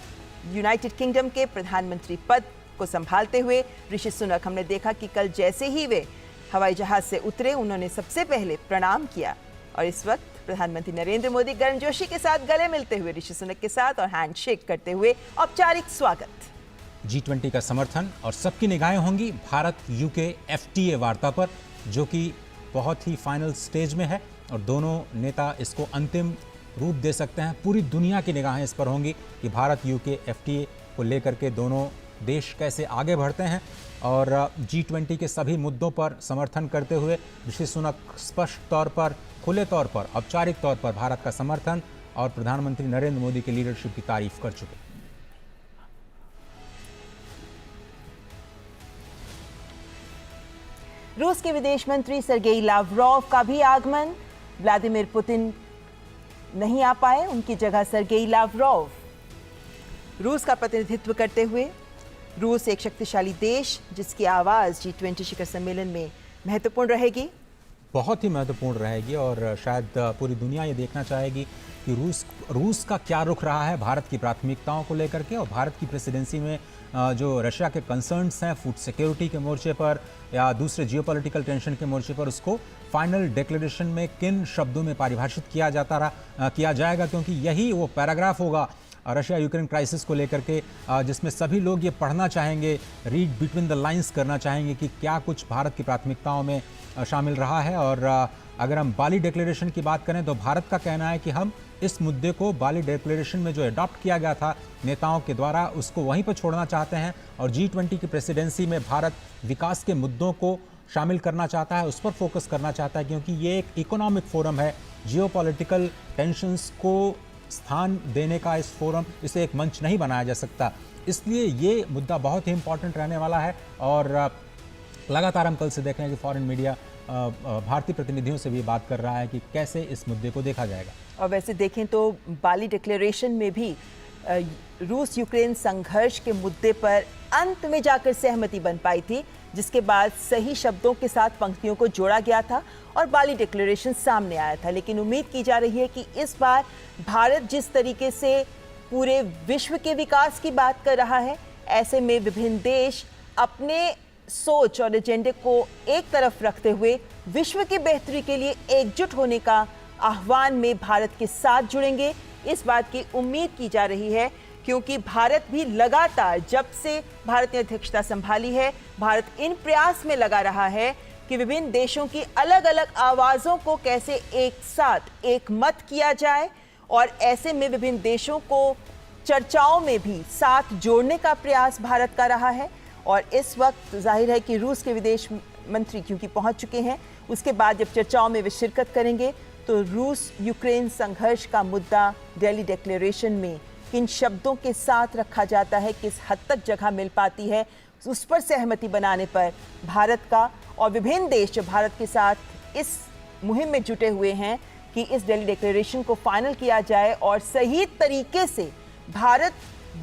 यूनाइटेड किंगडम के प्रधानमंत्री पद को संभालते हुए ऋषि सुनक, हमने देखा कि कल जैसे ही वे हवाई जहाज से उतरे, उन्होंने सबसे पहले प्रणाम किया। और इस वक्त प्रधानमंत्री नरेंद्र मोदी गर्मजोशी के साथ गले मिलते हुए ऋषि सुनक के साथ और हैंडशेक करते हुए औपचारिक स्वागत। G20 का समर्थन और सबकी निगाहें होंगी भारत UK FTA वार्ता पर, जो कि बहुत ही फाइनल स्टेज में है और दोनों नेता इसको अंतिम रूप दे सकते हैं। पूरी दुनिया की निगाहें इस पर होंगी कि भारत UK FTA को लेकर के दोनों देश कैसे आगे बढ़ते हैं। और G20 के सभी मुद्दों पर समर्थन करते हुए ऋषि सुनक स्पष्ट तौर पर, खुले तौर पर, औपचारिक तौर पर भारत का समर्थन और प्रधानमंत्री नरेंद्र मोदी की लीडरशिप की तारीफ कर चुके। रूस के विदेश मंत्री सर्गेई लावरोव का भी आगमन। व्लादिमीर पुतिन नहीं आ पाए, उनकी जगह सर्गेई लावरोव रूस का प्रतिनिधित्व करते हुए। रूस एक शक्तिशाली देश जिसकी आवाज G20 शिखर सम्मेलन में महत्वपूर्ण रहेगी, बहुत ही महत्वपूर्ण रहेगी। और शायद पूरी दुनिया ये देखना चाहेगी कि रूस का क्या रुख रहा है भारत की प्राथमिकताओं को लेकर के, और भारत की प्रेसिडेंसी में जो रशिया के कंसर्न्स हैं फूड सिक्योरिटी के मोर्चे पर या दूसरे जियोपॉलिटिकल टेंशन के मोर्चे पर, उसको फाइनल डिक्लेरेशन में किन शब्दों में परिभाषित किया जाएगा, क्योंकि यही वो पैराग्राफ होगा रशिया यूक्रेन क्राइसिस को लेकर के जिसमें सभी लोग ये पढ़ना चाहेंगे, रीड बिटवीन द लाइंस करना चाहेंगे कि क्या कुछ भारत की प्राथमिकताओं में शामिल रहा है। और अगर हम बाली डिक्लेरेशन की बात करें तो भारत का कहना है कि हम इस मुद्दे को बाली डिक्लेरेशन में जो अडॉप्ट किया गया था नेताओं के द्वारा, उसको वहीं पर छोड़ना चाहते हैं। और G20 की प्रेसिडेंसी में भारत विकास के मुद्दों को शामिल करना चाहता है, उस पर फोकस करना चाहता है, क्योंकि ये एक इकोनॉमिक फोरम है। जियोपॉलिटिकल टेंशंस को स्थान देने का इस फोरम, इसे एक मंच नहीं बनाया जा सकता। इसलिए ये मुद्दा बहुत ही इंपॉर्टेंट रहने वाला है। और लगातार हम कल से देख रहे हैं कि फॉरेन मीडिया भारतीय प्रतिनिधियों से भी बात कर रहा है कि कैसे इस मुद्दे को देखा जाएगा। और वैसे देखें तो बाली डिक्लेरेशन में भी रूस यूक्रेन संघर्ष के मुद्दे पर अंत में जाकर सहमति बन पाई थी, जिसके बाद सही शब्दों के साथ पंक्तियों को जोड़ा गया था और बाली डिक्लेरेशन सामने आया था। लेकिन उम्मीद की जा रही है कि इस बार भारत जिस तरीके से पूरे विश्व के विकास की बात कर रहा है, ऐसे में विभिन्न देश अपने सोच और एजेंडे को एक तरफ रखते हुए विश्व की बेहतरी के लिए एकजुट होने का आह्वान में भारत के साथ जुड़ेंगे। इस बात की उम्मीद की जा रही है, क्योंकि भारत भी लगातार, जब से भारत ने अध्यक्षता संभाली है, भारत इन प्रयास में लगा रहा है कि विभिन्न देशों की अलग अलग आवाज़ों को कैसे एक साथ एक मत किया जाए, और ऐसे में विभिन्न देशों को चर्चाओं में भी साथ जोड़ने का प्रयास भारत का रहा है। और इस वक्त जाहिर है कि रूस के विदेश मंत्री क्योंकि पहुंच चुके हैं, उसके बाद जब चर्चाओं में वे शिरकत करेंगे तो रूस यूक्रेन संघर्ष का मुद्दा दिल्ली डिक्लेरेशन में किन शब्दों के साथ रखा जाता है, किस हद तक जगह मिल पाती है, उस पर सहमति बनाने पर भारत का और विभिन्न देश जो भारत के साथ इस मुहिम में जुटे हुए हैं कि इस दिल्ली डिक्लेरेशन को फाइनल किया जाए और सही तरीके से भारत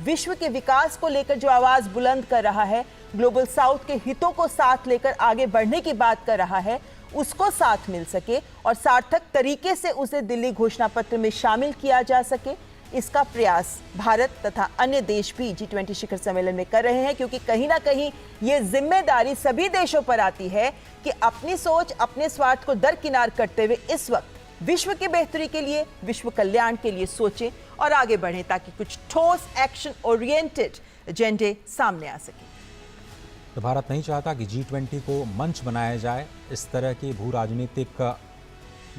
विश्व के विकास को लेकर जो आवाज बुलंद कर रहा है ग्लोबल साउथ के हितों को साथ लेकर आगे बढ़ने की बात कर रहा है, उसको साथ मिल सके और सार्थक तरीके से उसे दिल्ली घोषणा पत्र में शामिल किया जा सके, इसका प्रयास भारत तथा अन्य देश भी G20 शिखर सम्मेलन में कर रहे हैं, क्योंकि कहीं ना कहीं ये जिम्मेदारी सभी देशों पर आती है कि अपनी सोच, अपने स्वार्थ को दरकिनार करते हुए इस वक्त विश्व की बेहतरी के लिए, विश्व कल्याण के लिए सोचें और आगे बढ़ें, ताकि कुछ ठोस एक्शन ओरिएंटेड एजेंडे सामने आ सके। तो भारत नहीं चाहता कि G20 को मंच बनाया जाए इस तरह की भू राजनीतिक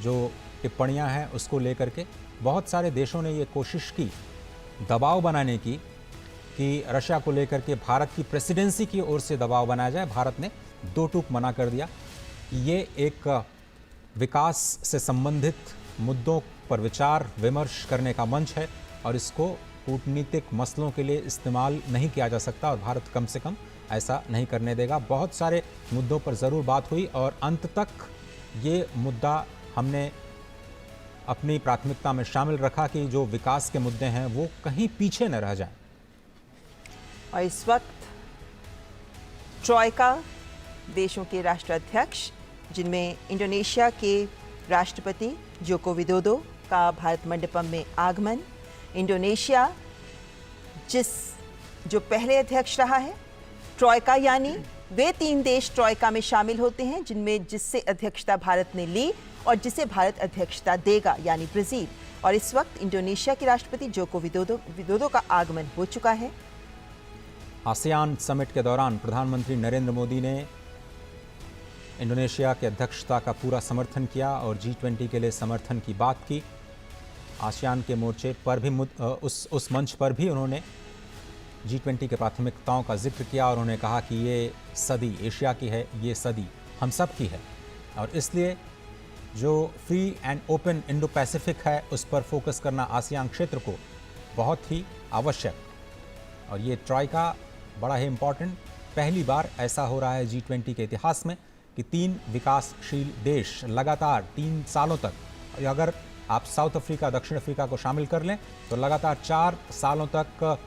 जो टिप्पणियां हैं उसको लेकर के। बहुत सारे देशों ने ये कोशिश की दबाव बनाने की कि रशिया को लेकर के भारत की प्रेसिडेंसी की ओर से दबाव बनाया जाए। भारत ने दो टूक मना कर दिया। ये एक विकास से संबंधित मुद्दों पर विचार विमर्श करने का मंच है और इसको कूटनीतिक मसलों के लिए इस्तेमाल नहीं किया जा सकता और भारत कम से कम ऐसा नहीं करने देगा। बहुत सारे मुद्दों पर ज़रूर बात हुई और अंत तक ये मुद्दा हमने अपनी प्राथमिकता में शामिल रखा कि जो विकास के मुद्दे हैं वो कहीं पीछे न रह जाएं। और इस वक्त ट्रॉयका देशों के राष्ट्राध्यक्ष, जिनमें इंडोनेशिया के राष्ट्रपति जोको विदोदो का भारत मंडपम में आगमन, इंडोनेशिया जो पहले अध्यक्ष रहा है ट्रॉयका, यानी वे 3 देश ट्रॉयका में शामिल होते हैं जिससे अध्यक्षता भारत ने ली और जिसे भारत अध्यक्षता देगा, यानी ब्राजील। और इस वक्त इंडोनेशिया के राष्ट्रपति जोको विदोदो का आगमन हो चुका है। आसियान समिट के दौरान प्रधानमंत्री नरेंद्र मोदी ने इंडोनेशिया के अध्यक्षता का पूरा समर्थन किया और G20 के लिए समर्थन की बात की। आसियान के मोर्चे पर भी उस मंच पर भी उन्होंने G20 के प्राथमिकताओं का जिक्र किया और उन्होंने कहा कि ये सदी एशिया की है, ये सदी हम सब की है और इसलिए जो free and open Indo Pacific है उस पर फोकस करना आसियान क्षेत्र को बहुत ही आवश्यक। और ये ट्रॉयका बड़ा ही इम्पॉर्टेंट, पहली बार ऐसा हो रहा है G20 के इतिहास में कि 3 विकासशील देश लगातार 3 सालों तक, अगर आप साउथ अफ्रीका, दक्षिण अफ्रीका को शामिल कर लें तो लगातार 4 सालों तक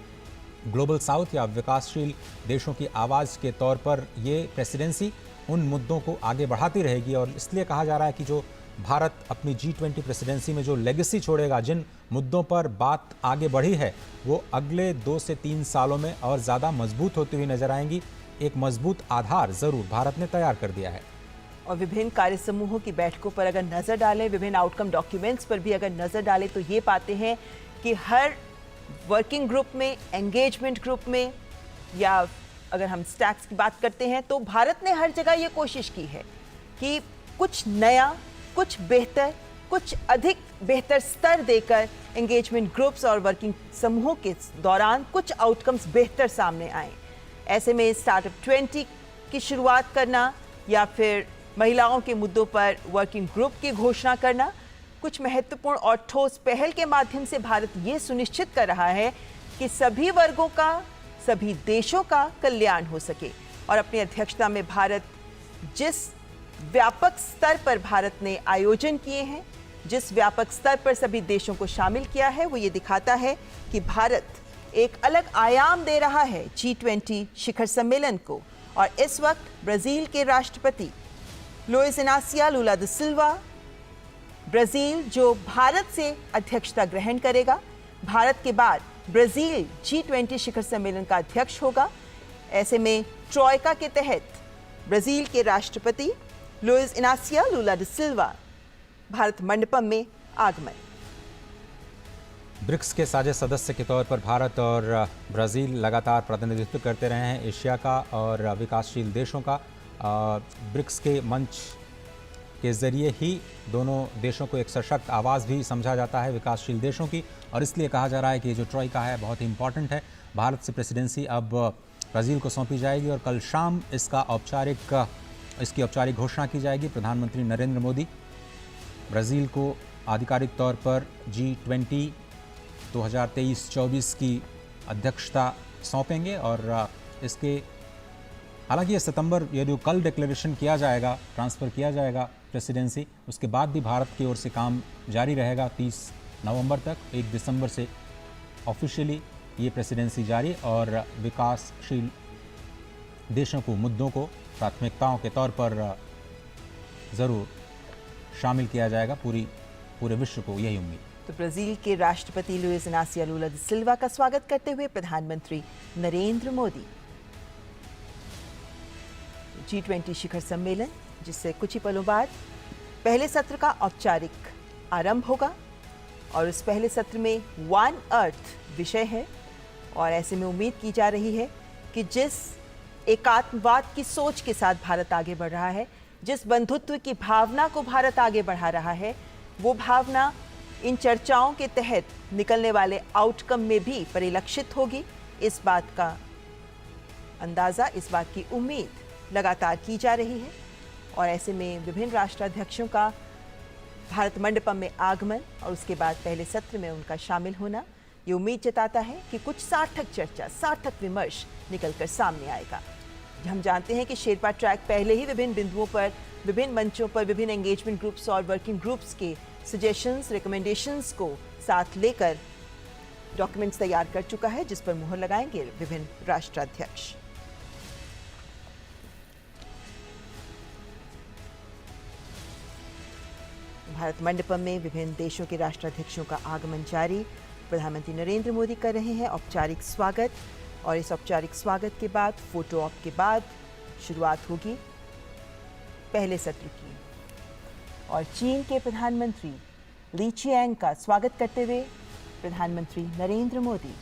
ग्लोबल साउथ या विकासशील देशों की आवाज़ के तौर पर ये प्रेसिडेंसी उन मुद्दों को आगे बढ़ाती रहेगी। और इसलिए कहा जा रहा है कि जो भारत अपनी G20 प्रेसिडेंसी में जो लेगेसी छोड़ेगा, जिन मुद्दों पर बात आगे बढ़ी है, वो अगले 2 से 3 सालों में और ज़्यादा मजबूत होती हुई नजर आएंगी। एक मजबूत आधार ज़रूर भारत ने तैयार कर दिया है। और विभिन्न कार्य समूहों की बैठकों पर अगर नज़र डालें, विभिन्न आउटकम डॉक्यूमेंट्स पर भी अगर नज़र डालें तो ये पाते हैं कि हर वर्किंग ग्रुप में, एंगेजमेंट ग्रुप में, या अगर हम स्टैक्स की बात करते हैं तो भारत ने हर जगह ये कोशिश की है कि कुछ नया, कुछ बेहतर, कुछ अधिक बेहतर स्तर देकर एंगेजमेंट ग्रुप्स और वर्किंग समूहों के दौरान कुछ आउटकम्स बेहतर सामने आए। ऐसे में स्टार्टअप 20 की शुरुआत करना या फिर महिलाओं के मुद्दों पर वर्किंग ग्रुप की घोषणा करना, कुछ महत्वपूर्ण और ठोस पहल के माध्यम से भारत ये सुनिश्चित कर रहा है कि सभी वर्गों का, सभी देशों का कल्याण हो सके। और अपनी अध्यक्षता में भारत जिस व्यापक स्तर पर भारत ने आयोजन किए हैं, जिस व्यापक स्तर पर सभी देशों को शामिल किया है, वो ये दिखाता है कि भारत एक अलग आयाम दे रहा है G20 शिखर सम्मेलन को। और इस वक्त ब्राजील के राष्ट्रपति लुइस इनासियो लुला दा सिल्वा, ब्राजील जो भारत से अध्यक्षता ग्रहण करेगा, भारत के बाद ब्राजील G20 शिखर सम्मेलन का अध्यक्ष होगा। ऐसे में ट्रॉयका के तहत ब्राजील के राष्ट्रपति लुइस इनासियो लुला दा सिल्वा भारत मंडपम में आगमन। ब्रिक्स के साझे सदस्य के तौर पर भारत और ब्राज़ील लगातार प्रतिनिधित्व करते रहे हैं एशिया का और विकासशील देशों का। ब्रिक्स के मंच के ज़रिए ही दोनों देशों को एक सशक्त आवाज़ भी समझा जाता है विकासशील देशों की, और इसलिए कहा जा रहा है कि जो ट्रॉयका है बहुत ही इंपॉर्टेंट है। भारत से प्रेसिडेंसी अब ब्राज़ील को सौंपी जाएगी और कल शाम इसकी औपचारिक घोषणा की जाएगी। प्रधानमंत्री नरेंद्र मोदी ब्राज़ील को आधिकारिक तौर पर G20 2023-24 की अध्यक्षता सौंपेंगे और इसके हालांकि ये सितंबर, ये जो कल डिक्लेरेशन किया जाएगा, ट्रांसफ़र किया जाएगा प्रेसिडेंसी, उसके बाद भी भारत की ओर से काम जारी रहेगा 30 नवंबर तक। 1 दिसंबर से ऑफिशियली ये प्रेसिडेंसी जारी और विकासशील देशों को, मुद्दों को प्राथमिकताओं के तौर पर ज़रूर शामिल किया जाएगा। पूरे विश्व को यही उम्मीद। तो ब्राजील के राष्ट्रपति लुइस इनासियो लुला दा सिल्वा का स्वागत करते हुए प्रधानमंत्री नरेंद्र मोदी। G20 शिखर सम्मेलन, जिससे कुछ ही पलों बाद पहले सत्र का औपचारिक आरंभ होगा और उस पहले सत्र में वन अर्थ विषय है। और ऐसे में उम्मीद की जा रही है कि जिस एकात्मवाद की सोच के साथ भारत आगे बढ़ रहा है, जिस बंधुत्व की भावना को भारत आगे बढ़ा रहा है, वो भावना इन चर्चाओं के तहत निकलने वाले आउटकम में भी परिलक्षित होगी। इस बात का अंदाजा, इस बात की उम्मीद लगातार की जा रही है। और ऐसे में विभिन्न राष्ट्राध्यक्षों का भारत मंडपम में आगमन और उसके बाद पहले सत्र में उनका शामिल होना ये उम्मीद जताता है कि कुछ सार्थक चर्चा, सार्थक विमर्श निकलकर सामने आएगा। हम जानते हैं कि शेरपा ट्रैक पहले ही विभिन्न बिंदुओं पर, विभिन्न मंचों पर, विभिन्न एंगेजमेंट ग्रुप्स और वर्किंग ग्रुप्स के सजेशंस, रिकमेंडेशंस को साथ लेकर डॉक्यूमेंट्स तैयार कर चुका है, जिस पर मुहर लगाएंगे विभिन्न राष्ट्राध्यक्ष। भारत मंडपम में विभिन्न देशों के राष्ट्राध्यक्षों का आगमन जारी। प्रधानमंत्री नरेंद्र मोदी कर रहे हैं औपचारिक स्वागत और इस औपचारिक स्वागत के बाद फोटो ऑप के बाद शुरुआत होगी पहले सत्र की। और चीन के प्रधानमंत्री ली चियांग का स्वागत करते हुए प्रधानमंत्री नरेंद्र मोदी।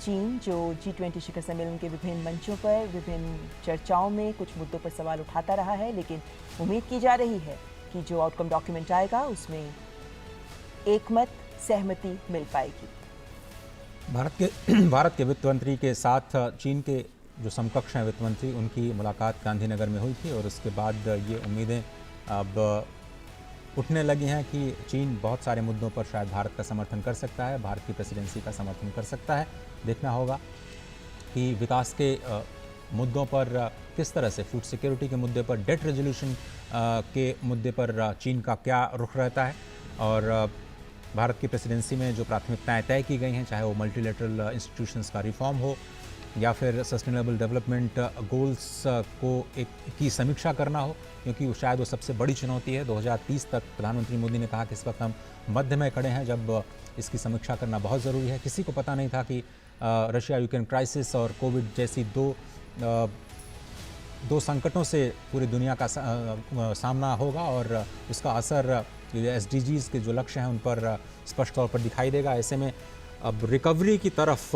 चीन जो G20 शिखर सम्मेलन के विभिन्न मंचों पर, विभिन्न चर्चाओं में कुछ मुद्दों पर सवाल उठाता रहा है, लेकिन उम्मीद की जा रही है कि जो आउटकम डॉक्यूमेंट आएगा उसमें एकमत, सहमति मिल पाएगी। भारत के वित्त मंत्री के साथ चीन के जो समकक्ष हैं वित्त मंत्री, उनकी मुलाकात गांधीनगर में हुई थी और उसके बाद ये उम्मीदें अब उठने लगी हैं कि चीन बहुत सारे मुद्दों पर शायद भारत का समर्थन कर सकता है, भारत की प्रेसिडेंसी का समर्थन कर सकता है। देखना होगा कि विकास के मुद्दों पर किस तरह से, फूड सिक्योरिटी के मुद्दे पर, डेट रेजोल्यूशन के मुद्दे पर चीन का क्या रुख रहता है। और भारत की प्रेसिडेंसी में जो प्राथमिकताएं तय की गई हैं, चाहे वो मल्टीलेटरल इंस्टीट्यूशंस का रिफॉर्म हो या फिर सस्टेनेबल डेवलपमेंट गोल्स की समीक्षा करना हो, क्योंकि वो शायद वो सबसे बड़ी चुनौती है। 2030 तक प्रधानमंत्री मोदी ने कहा कि इस वक्त हम मध्य में खड़े हैं जब इसकी समीक्षा करना बहुत ज़रूरी है। किसी को पता नहीं था कि रशिया यूक्रेन क्राइसिस और कोविड जैसी दो संकटों से पूरी दुनिया का सामना होगा और उसका असर SDGs के जो लक्ष्य हैं उन पर स्पष्ट तौर पर दिखाई देगा। ऐसे में अब रिकवरी की तरफ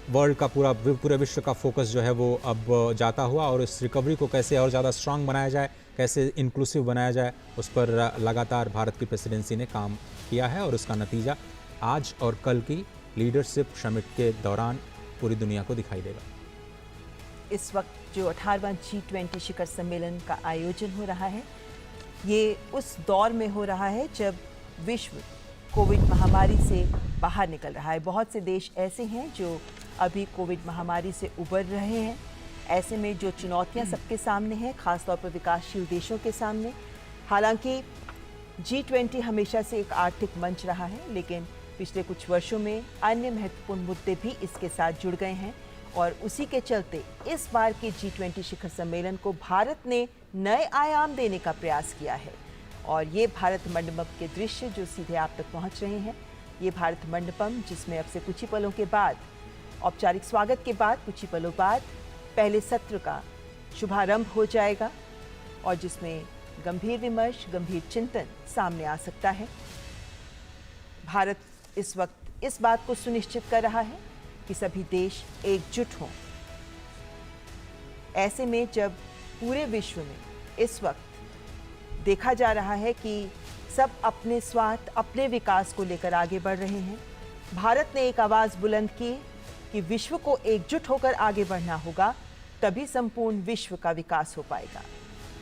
वर्ल्ड का पूरे विश्व का फोकस जो है वो अब जाता हुआ, और इस रिकवरी को कैसे और ज़्यादा स्ट्रांग बनाया जाए, कैसे इंक्लूसिव बनाया जाए, उस पर लगातार भारत की प्रेसिडेंसी ने काम किया है और उसका नतीजा आज और कल की लीडरशिप समिट के दौरान पूरी दुनिया को दिखाई देगा। इस वक्त जो 18वां G20 शिखर सम्मेलन का आयोजन हो रहा है, ये उस दौर में हो रहा है जब विश्व कोविड महामारी से बाहर निकल रहा है। बहुत से देश ऐसे हैं जो अभी कोविड महामारी से उबर रहे हैं। ऐसे में जो चुनौतियां सबके सामने हैं, खासतौर पर विकासशील देशों के सामने, हालांकि G20 हमेशा से एक आर्थिक मंच रहा है, लेकिन पिछले कुछ वर्षों में अन्य महत्वपूर्ण मुद्दे भी इसके साथ जुड़ गए हैं और उसी के चलते इस बार के G20 शिखर सम्मेलन को भारत ने नए आयाम देने का प्रयास किया है। और ये भारत मंडपम के दृश्य जो सीधे आप तक पहुंच रहे हैं, ये भारत मंडपम जिसमें अब से कुछ ही पलों के बाद, औपचारिक स्वागत के बाद कुछ ही पलों बाद पहले सत्र का शुभारंभ हो जाएगा और जिसमें गंभीर विमर्श, गंभीर चिंतन सामने आ सकता है। भारत इस वक्त इस बात को सुनिश्चित कर रहा है कि सभी देश एकजुट हों। ऐसे में जब पूरे विश्व में इस वक्त देखा जा रहा है कि सब अपने स्वार्थ, अपने विकास को लेकर आगे बढ़ रहे हैं, भारत ने एक आवाज़ बुलंद की कि विश्व को एकजुट होकर आगे बढ़ना होगा, तभी संपूर्ण विश्व का विकास हो पाएगा।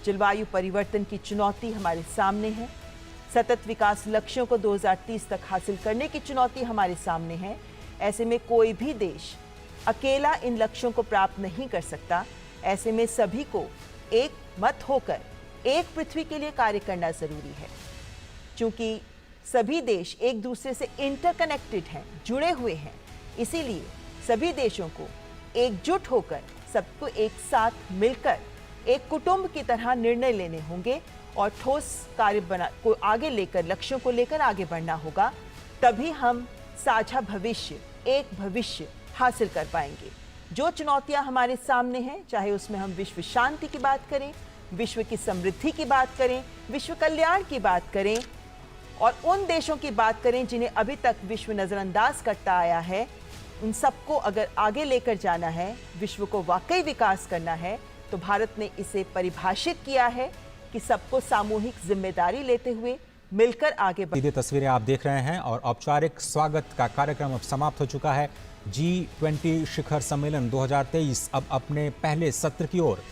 जलवायु परिवर्तन की चुनौती हमारे सामने है, सतत विकास लक्ष्यों को 2030 तक हासिल करने की चुनौती हमारे सामने है। ऐसे में कोई भी देश अकेला इन लक्ष्यों को प्राप्त नहीं कर सकता। ऐसे में सभी को एक मत होकर एक पृथ्वी के लिए कार्य करना जरूरी है, क्योंकि सभी देश एक दूसरे से इंटरकनेक्टेड हैं, जुड़े हुए हैं। इसीलिए सभी देशों को एकजुट होकर सबको एक साथ मिलकर एक कुटुंब की तरह निर्णय लेने होंगे और ठोस कार्य को आगे लेकर, लक्ष्यों को लेकर आगे बढ़ना होगा। तभी हम साझा भविष्य, एक भविष्य हासिल कर पाएंगे। जो चुनौतियां हमारे सामने हैं, चाहे उसमें हम विश्व शांति की बात करें, विश्व की समृद्धि की बात करें, विश्व कल्याण की बात करें और उन देशों की बात करें जिन्हें अभी तक विश्व नजरअंदाज करता आया है, उन सबको अगर आगे लेकर जाना है, विश्व को वाकई विकास करना है, तो भारत ने इसे परिभाषित किया है कि सबको सामूहिक जिम्मेदारी लेते हुए मिलकर आगे सीधे तस्वीरें आप देख रहे हैं और औपचारिक स्वागत का कार्यक्रम अब समाप्त हो चुका है। G20 शिखर सम्मेलन 2023 अब अपने पहले सत्र की ओर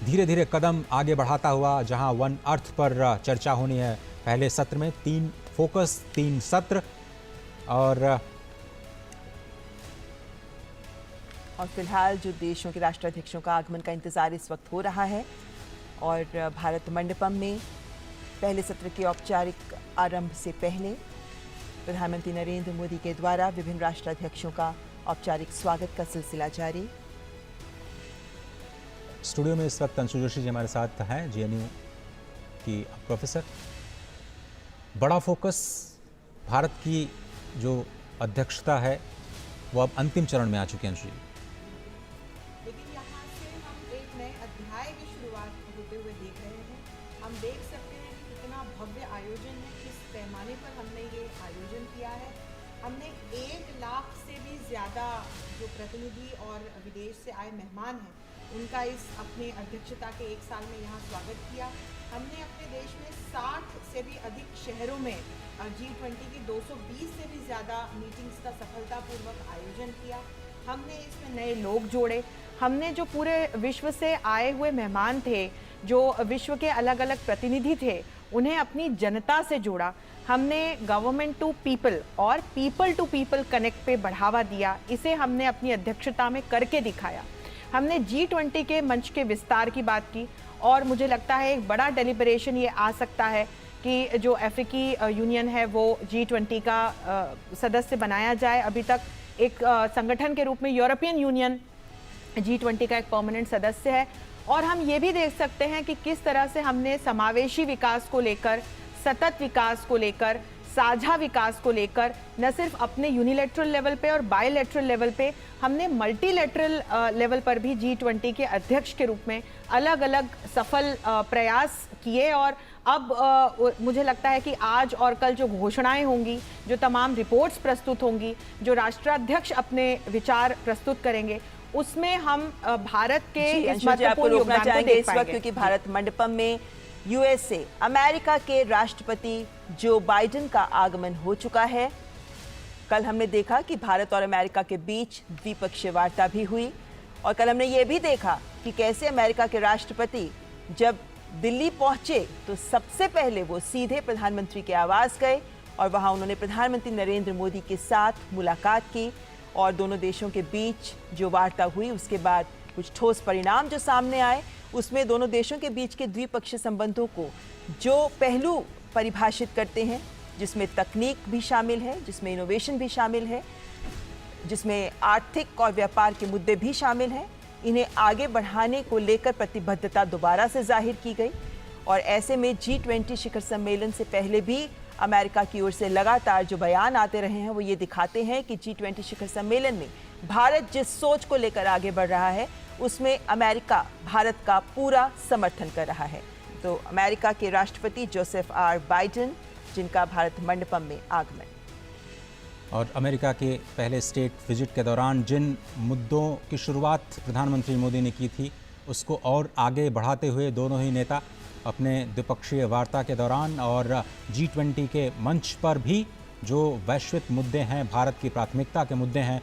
धीरे धीरे कदम आगे बढ़ाता हुआ, जहां वन अर्थ पर चर्चा होनी है। पहले सत्र में 3 फोकस, 3 सत्र और फिलहाल जो देशों के राष्ट्राध्यक्षों का आगमन का इंतजार इस वक्त हो रहा है और भारत मंडपम में पहले सत्र के औपचारिक आरंभ से पहले प्रधानमंत्री नरेंद्र मोदी के द्वारा विभिन्न राष्ट्राध्यक्षों का औपचारिक स्वागत का सिलसिला जारी। स्टूडियो में इस वक्त अंशु जोशी जी हमारे साथ हैं, GNU की प्रोफेसर। बड़ा फोकस, भारत की जो अध्यक्षता है वो अब अंतिम चरण में आ चुकी है अंशु जी। लेकिन यहाँ से हम एक नए अध्याय की शुरुआत होते हुए देख रहे हैं। हम देख सकते हैं कि कितना भव्य आयोजन है, किस पैमाने पर हमने ये आयोजन किया है। हमने 1 लाख से भी ज़्यादा जो प्रतिनिधि और विदेश से आए मेहमान हैं, उनका इस अपनी अध्यक्षता के 1 साल में यहाँ स्वागत किया। हमने अपने देश में 60 से भी अधिक शहरों में G20 की 220 से भी ज़्यादा मीटिंग्स का सफलतापूर्वक आयोजन किया। हमने इसमें नए लोग जोड़े। हमने जो पूरे विश्व से आए हुए मेहमान थे, जो विश्व के अलग अलग प्रतिनिधि थे, उन्हें अपनी जनता से जोड़ा। हमने गवर्नमेंट टू पीपल और पीपल टू पीपल कनेक्ट पे बढ़ावा दिया। इसे हमने अपनी अध्यक्षता में करके दिखाया। हमने G20 के मंच के विस्तार की बात की और मुझे लगता है एक बड़ा डेलिब्रेशन ये आ सकता है कि जो अफ्रीकी यूनियन है वो G20 का सदस्य बनाया जाए। अभी तक एक संगठन के रूप में यूरोपियन यूनियन G20 का एक परमानेंट सदस्य है। और हम ये भी देख सकते हैं कि किस तरह से हमने समावेशी विकास को लेकर, सतत विकास को लेकर, साझा विकास को लेकर न सिर्फ अपने यूनिलैटरल लेवल पे और बायलैटरल लेवल पे, हमने मल्टीलैटरल लेवल पर भी G20 के अध्यक्ष के रूप में अलग अलग सफल प्रयास किए। और अब मुझे लगता है कि आज और कल जो घोषणाएं होंगी, जो तमाम रिपोर्ट्स प्रस्तुत होंगी, जो राष्ट्राध्यक्ष अपने विचार प्रस्तुत करेंगे, उसमें हम भारत के इस महत्वपूर्ण योगदान को देख पाएंगे। क्योंकि भारत मंडपम में USA, अमेरिका के राष्ट्रपति जो बाइडेन का आगमन हो चुका है। कल हमने देखा कि भारत और अमेरिका के बीच द्विपक्षीय वार्ता भी हुई और कल हमने ये भी देखा कि कैसे अमेरिका के राष्ट्रपति जब दिल्ली पहुंचे तो सबसे पहले वो सीधे प्रधानमंत्री के आवास गए और वहां उन्होंने प्रधानमंत्री नरेंद्र मोदी के साथ मुलाकात की और दोनों देशों के बीच जो वार्ता हुई, उसके बाद कुछ ठोस परिणाम जो सामने आए, उसमें दोनों देशों के बीच के द्विपक्षीय संबंधों को जो पहलू परिभाषित करते हैं, जिसमें तकनीक भी शामिल है, जिसमें इनोवेशन भी शामिल है, जिसमें आर्थिक और व्यापार के मुद्दे भी शामिल हैं, इन्हें आगे बढ़ाने को लेकर प्रतिबद्धता दोबारा से जाहिर की गई। और ऐसे में G20 शिखर सम्मेलन से पहले भी अमेरिका की ओर से लगातार जो बयान आते रहे हैं वो ये दिखाते हैं कि G20 शिखर सम्मेलन में भारत जिस सोच को लेकर आगे बढ़ रहा है उसमें अमेरिका भारत का पूरा समर्थन कर रहा है। तो अमेरिका के राष्ट्रपति जोसेफ R. बाइडेन, जिनका भारत मंडपम में आगमन, और अमेरिका के पहले स्टेट विजिट के दौरान जिन मुद्दों की शुरुआत प्रधानमंत्री मोदी ने की थी, उसको और आगे बढ़ाते हुए दोनों ही नेता अपने द्विपक्षीय वार्ता के दौरान और G20 के मंच पर भी जो वैश्विक मुद्दे हैं, भारत की प्राथमिकता के मुद्दे हैं,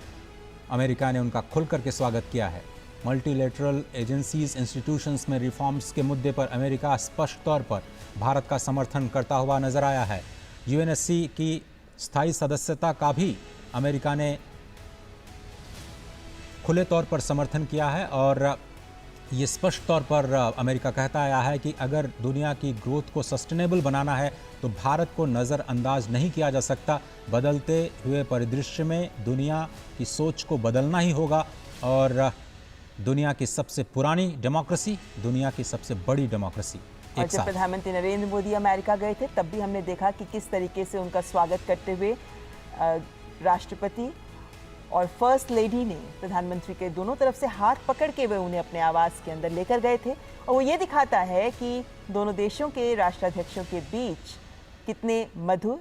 अमेरिका ने उनका खुल करके स्वागत किया है। मल्टीलेटरल एजेंसीज, इंस्टीट्यूशंस में रिफॉर्म्स के मुद्दे पर अमेरिका स्पष्ट तौर पर भारत का समर्थन करता हुआ नजर आया है। UNSC की स्थायी सदस्यता का भी अमेरिका ने खुले तौर पर समर्थन किया है और ये स्पष्ट तौर पर अमेरिका कहता आया है कि अगर दुनिया की ग्रोथ को सस्टेनेबल बनाना है तो भारत को नज़रअंदाज नहीं किया जा सकता। बदलते हुए परिदृश्य में दुनिया की सोच को बदलना ही होगा और दुनिया की सबसे पुरानी डेमोक्रेसी, दुनिया की सबसे बड़ी डेमोक्रेसी और एक जब साथ। प्रधानमंत्री नरेंद्र मोदी अमेरिका गए थे तब भी हमने देखा कि किस तरीके से उनका स्वागत करते हुए राष्ट्रपति और फर्स्ट लेडी ने प्रधानमंत्री के दोनों तरफ से हाथ पकड़ के वे उन्हें अपने आवास के अंदर लेकर गए थे। और वो ये दिखाता है कि दोनों देशों के राष्ट्राध्यक्षों के बीच कितने मधुर,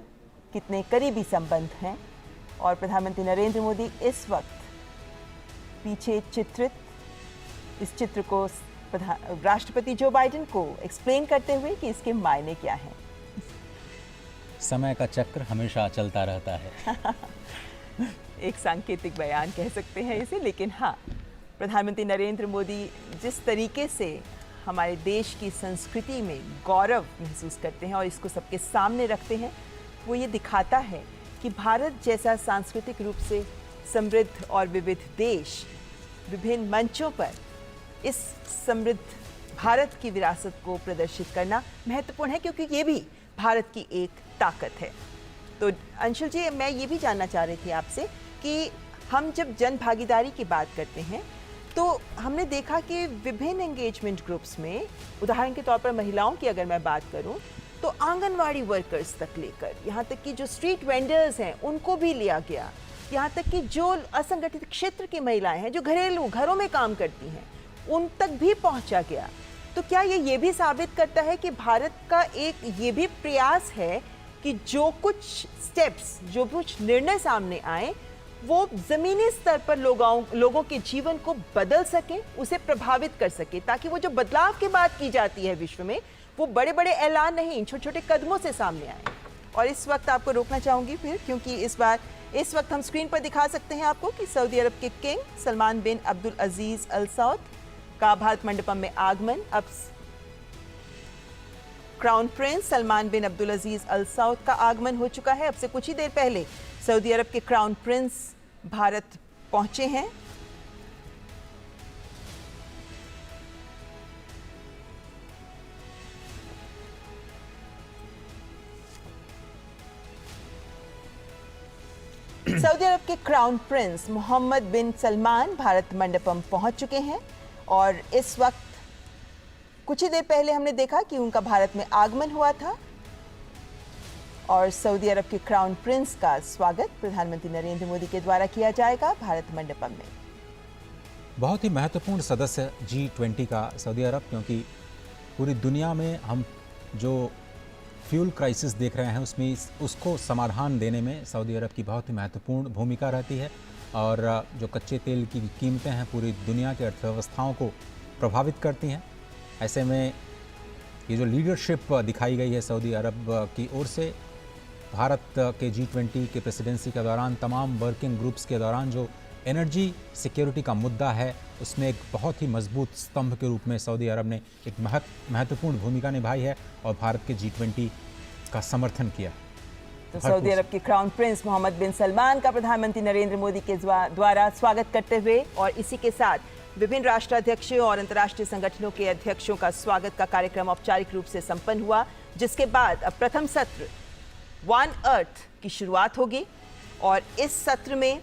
कितने करीबी संबंध हैं। और प्रधानमंत्री नरेंद्र मोदी इस वक्त पीछे चित्रित इस चित्र को राष्ट्रपति जो बाइडेन को एक्सप्लेन करते हुए कि इसके मायने क्या हैं। समय का चक्र हमेशा चलता रहता है। एक सांकेतिक बयान कह सकते हैं इसे, लेकिन हाँ, प्रधानमंत्री नरेंद्र मोदी जिस तरीके से हमारे देश की संस्कृति में गौरव महसूस करते हैं और इसको सबके सामने रखते हैं, वो ये दिखाता है कि भारत जैसा सांस्कृतिक रूप से समृद्ध और विविध देश विभिन्न मंचों पर इस समृद्ध भारत की विरासत को प्रदर्शित करना महत्वपूर्ण है, क्योंकि ये भी भारत की एक ताकत है। तो अंशुल जी, मैं ये भी जानना चाह रही थी आपसे कि हम जब जन भागीदारी की बात करते हैं तो हमने देखा कि विभिन्न एंगेजमेंट ग्रुप्स में, उदाहरण के तौर पर महिलाओं की अगर मैं बात करूं तो आंगनवाड़ी वर्कर्स तक लेकर यहाँ तक कि जो स्ट्रीट वेंडर्स हैं उनको भी लिया गया, यहाँ तक कि जो असंगठित क्षेत्र की महिलाएं हैं जो घरों में काम करती हैं उन तक भी पहुंचा गया। तो क्या ये भी साबित करता है कि भारत का एक ये भी प्रयास है कि जो कुछ स्टेप्स, जो कुछ निर्णय सामने आए वो जमीनी स्तर पर लोगों के जीवन को बदल सके, उसे प्रभावित कर सके, ताकि वो जो बदलाव की बात की जाती है विश्व में वो बड़े बड़े ऐलान नहीं, छोटे छोटे कदमों से सामने आए। और इस वक्त आपको रोकना चाहूंगी फिर, क्योंकि इस वक्त हम स्क्रीन पर दिखा सकते हैं आपको कि सऊदी अरब के किंग सलमान बिन अब्दुल अजीज अल सऊद का भारत मंडपम में आगमन। अब क्राउन प्रिंस सलमान बिन अब्दुल अजीज अल सऊद का आगमन हो चुका है। अब से कुछ ही देर पहले सऊदी अरब के क्राउन प्रिंस भारत पहुंचे हैं। सऊदी अरब के क्राउन प्रिंस मोहम्मद बिन सलमान भारत मंडपम पहुंच चुके हैं और इस वक्त कुछ ही देर पहले हमने देखा कि उनका भारत में आगमन हुआ था और सऊदी अरब के क्राउन प्रिंस का स्वागत प्रधानमंत्री नरेंद्र मोदी के द्वारा किया जाएगा भारत मंडपम में। बहुत ही महत्वपूर्ण सदस्य G20 का सऊदी अरब, क्योंकि पूरी दुनिया में हम जो फ्यूल क्राइसिस देख रहे हैं उसमें उसको समाधान देने में सऊदी अरब की बहुत ही महत्वपूर्ण भूमिका रहती है। और जो कच्चे तेल की कीमतें हैं पूरी दुनिया की अर्थव्यवस्थाओं को प्रभावित करती हैं। ऐसे में ये जो लीडरशिप दिखाई गई है सऊदी अरब की ओर से, भारत के G20 के प्रेसिडेंसी के दौरान तमाम वर्किंग ग्रुप्स के दौरान जो एनर्जी सिक्योरिटी का मुद्दा है उसमें एक बहुत ही मजबूत स्तंभ के रूप में सऊदी अरब ने एक महत्वपूर्ण भूमिका निभाई है और भारत के G20 का समर्थन किया। तो सऊदी अरब के क्राउन प्रिंस मोहम्मद बिन सलमान का प्रधानमंत्री नरेंद्र मोदी के द्वारा स्वागत करते हुए और इसी के साथ विभिन्न राष्ट्राध्यक्षों और अंतर्राष्ट्रीय संगठनों के अध्यक्षों का स्वागत का कार्यक्रम औपचारिक रूप से संपन्न हुआ, जिसके बाद अब प्रथम सत्र वन अर्थ की शुरुआत होगी। और इस सत्र में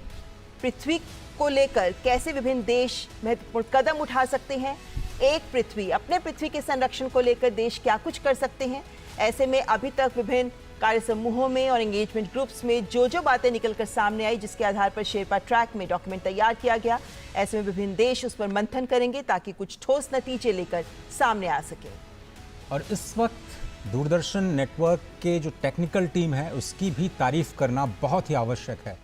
पृथ्वी को लेकर कैसे विभिन्न देश महत्वपूर्ण कदम उठा सकते हैं, एक पृथ्वी, अपने पृथ्वी के संरक्षण को लेकर देश क्या कुछ कर सकते हैं। ऐसे में अभी तक विभिन्न कार्य समूहों में और एंगेजमेंट ग्रुप्स में जो बातें निकलकर सामने आई, जिसके आधार पर शेरपा ट्रैक में डॉक्यूमेंट तैयार किया गया, ऐसे में विभिन्न देश उस पर मंथन करेंगे ताकि कुछ ठोस नतीजे लेकर सामने आ सके। और इस वक्त दूरदर्शन नेटवर्क के जो टेक्निकल टीम है उसकी भी तारीफ करना बहुत ही आवश्यक है।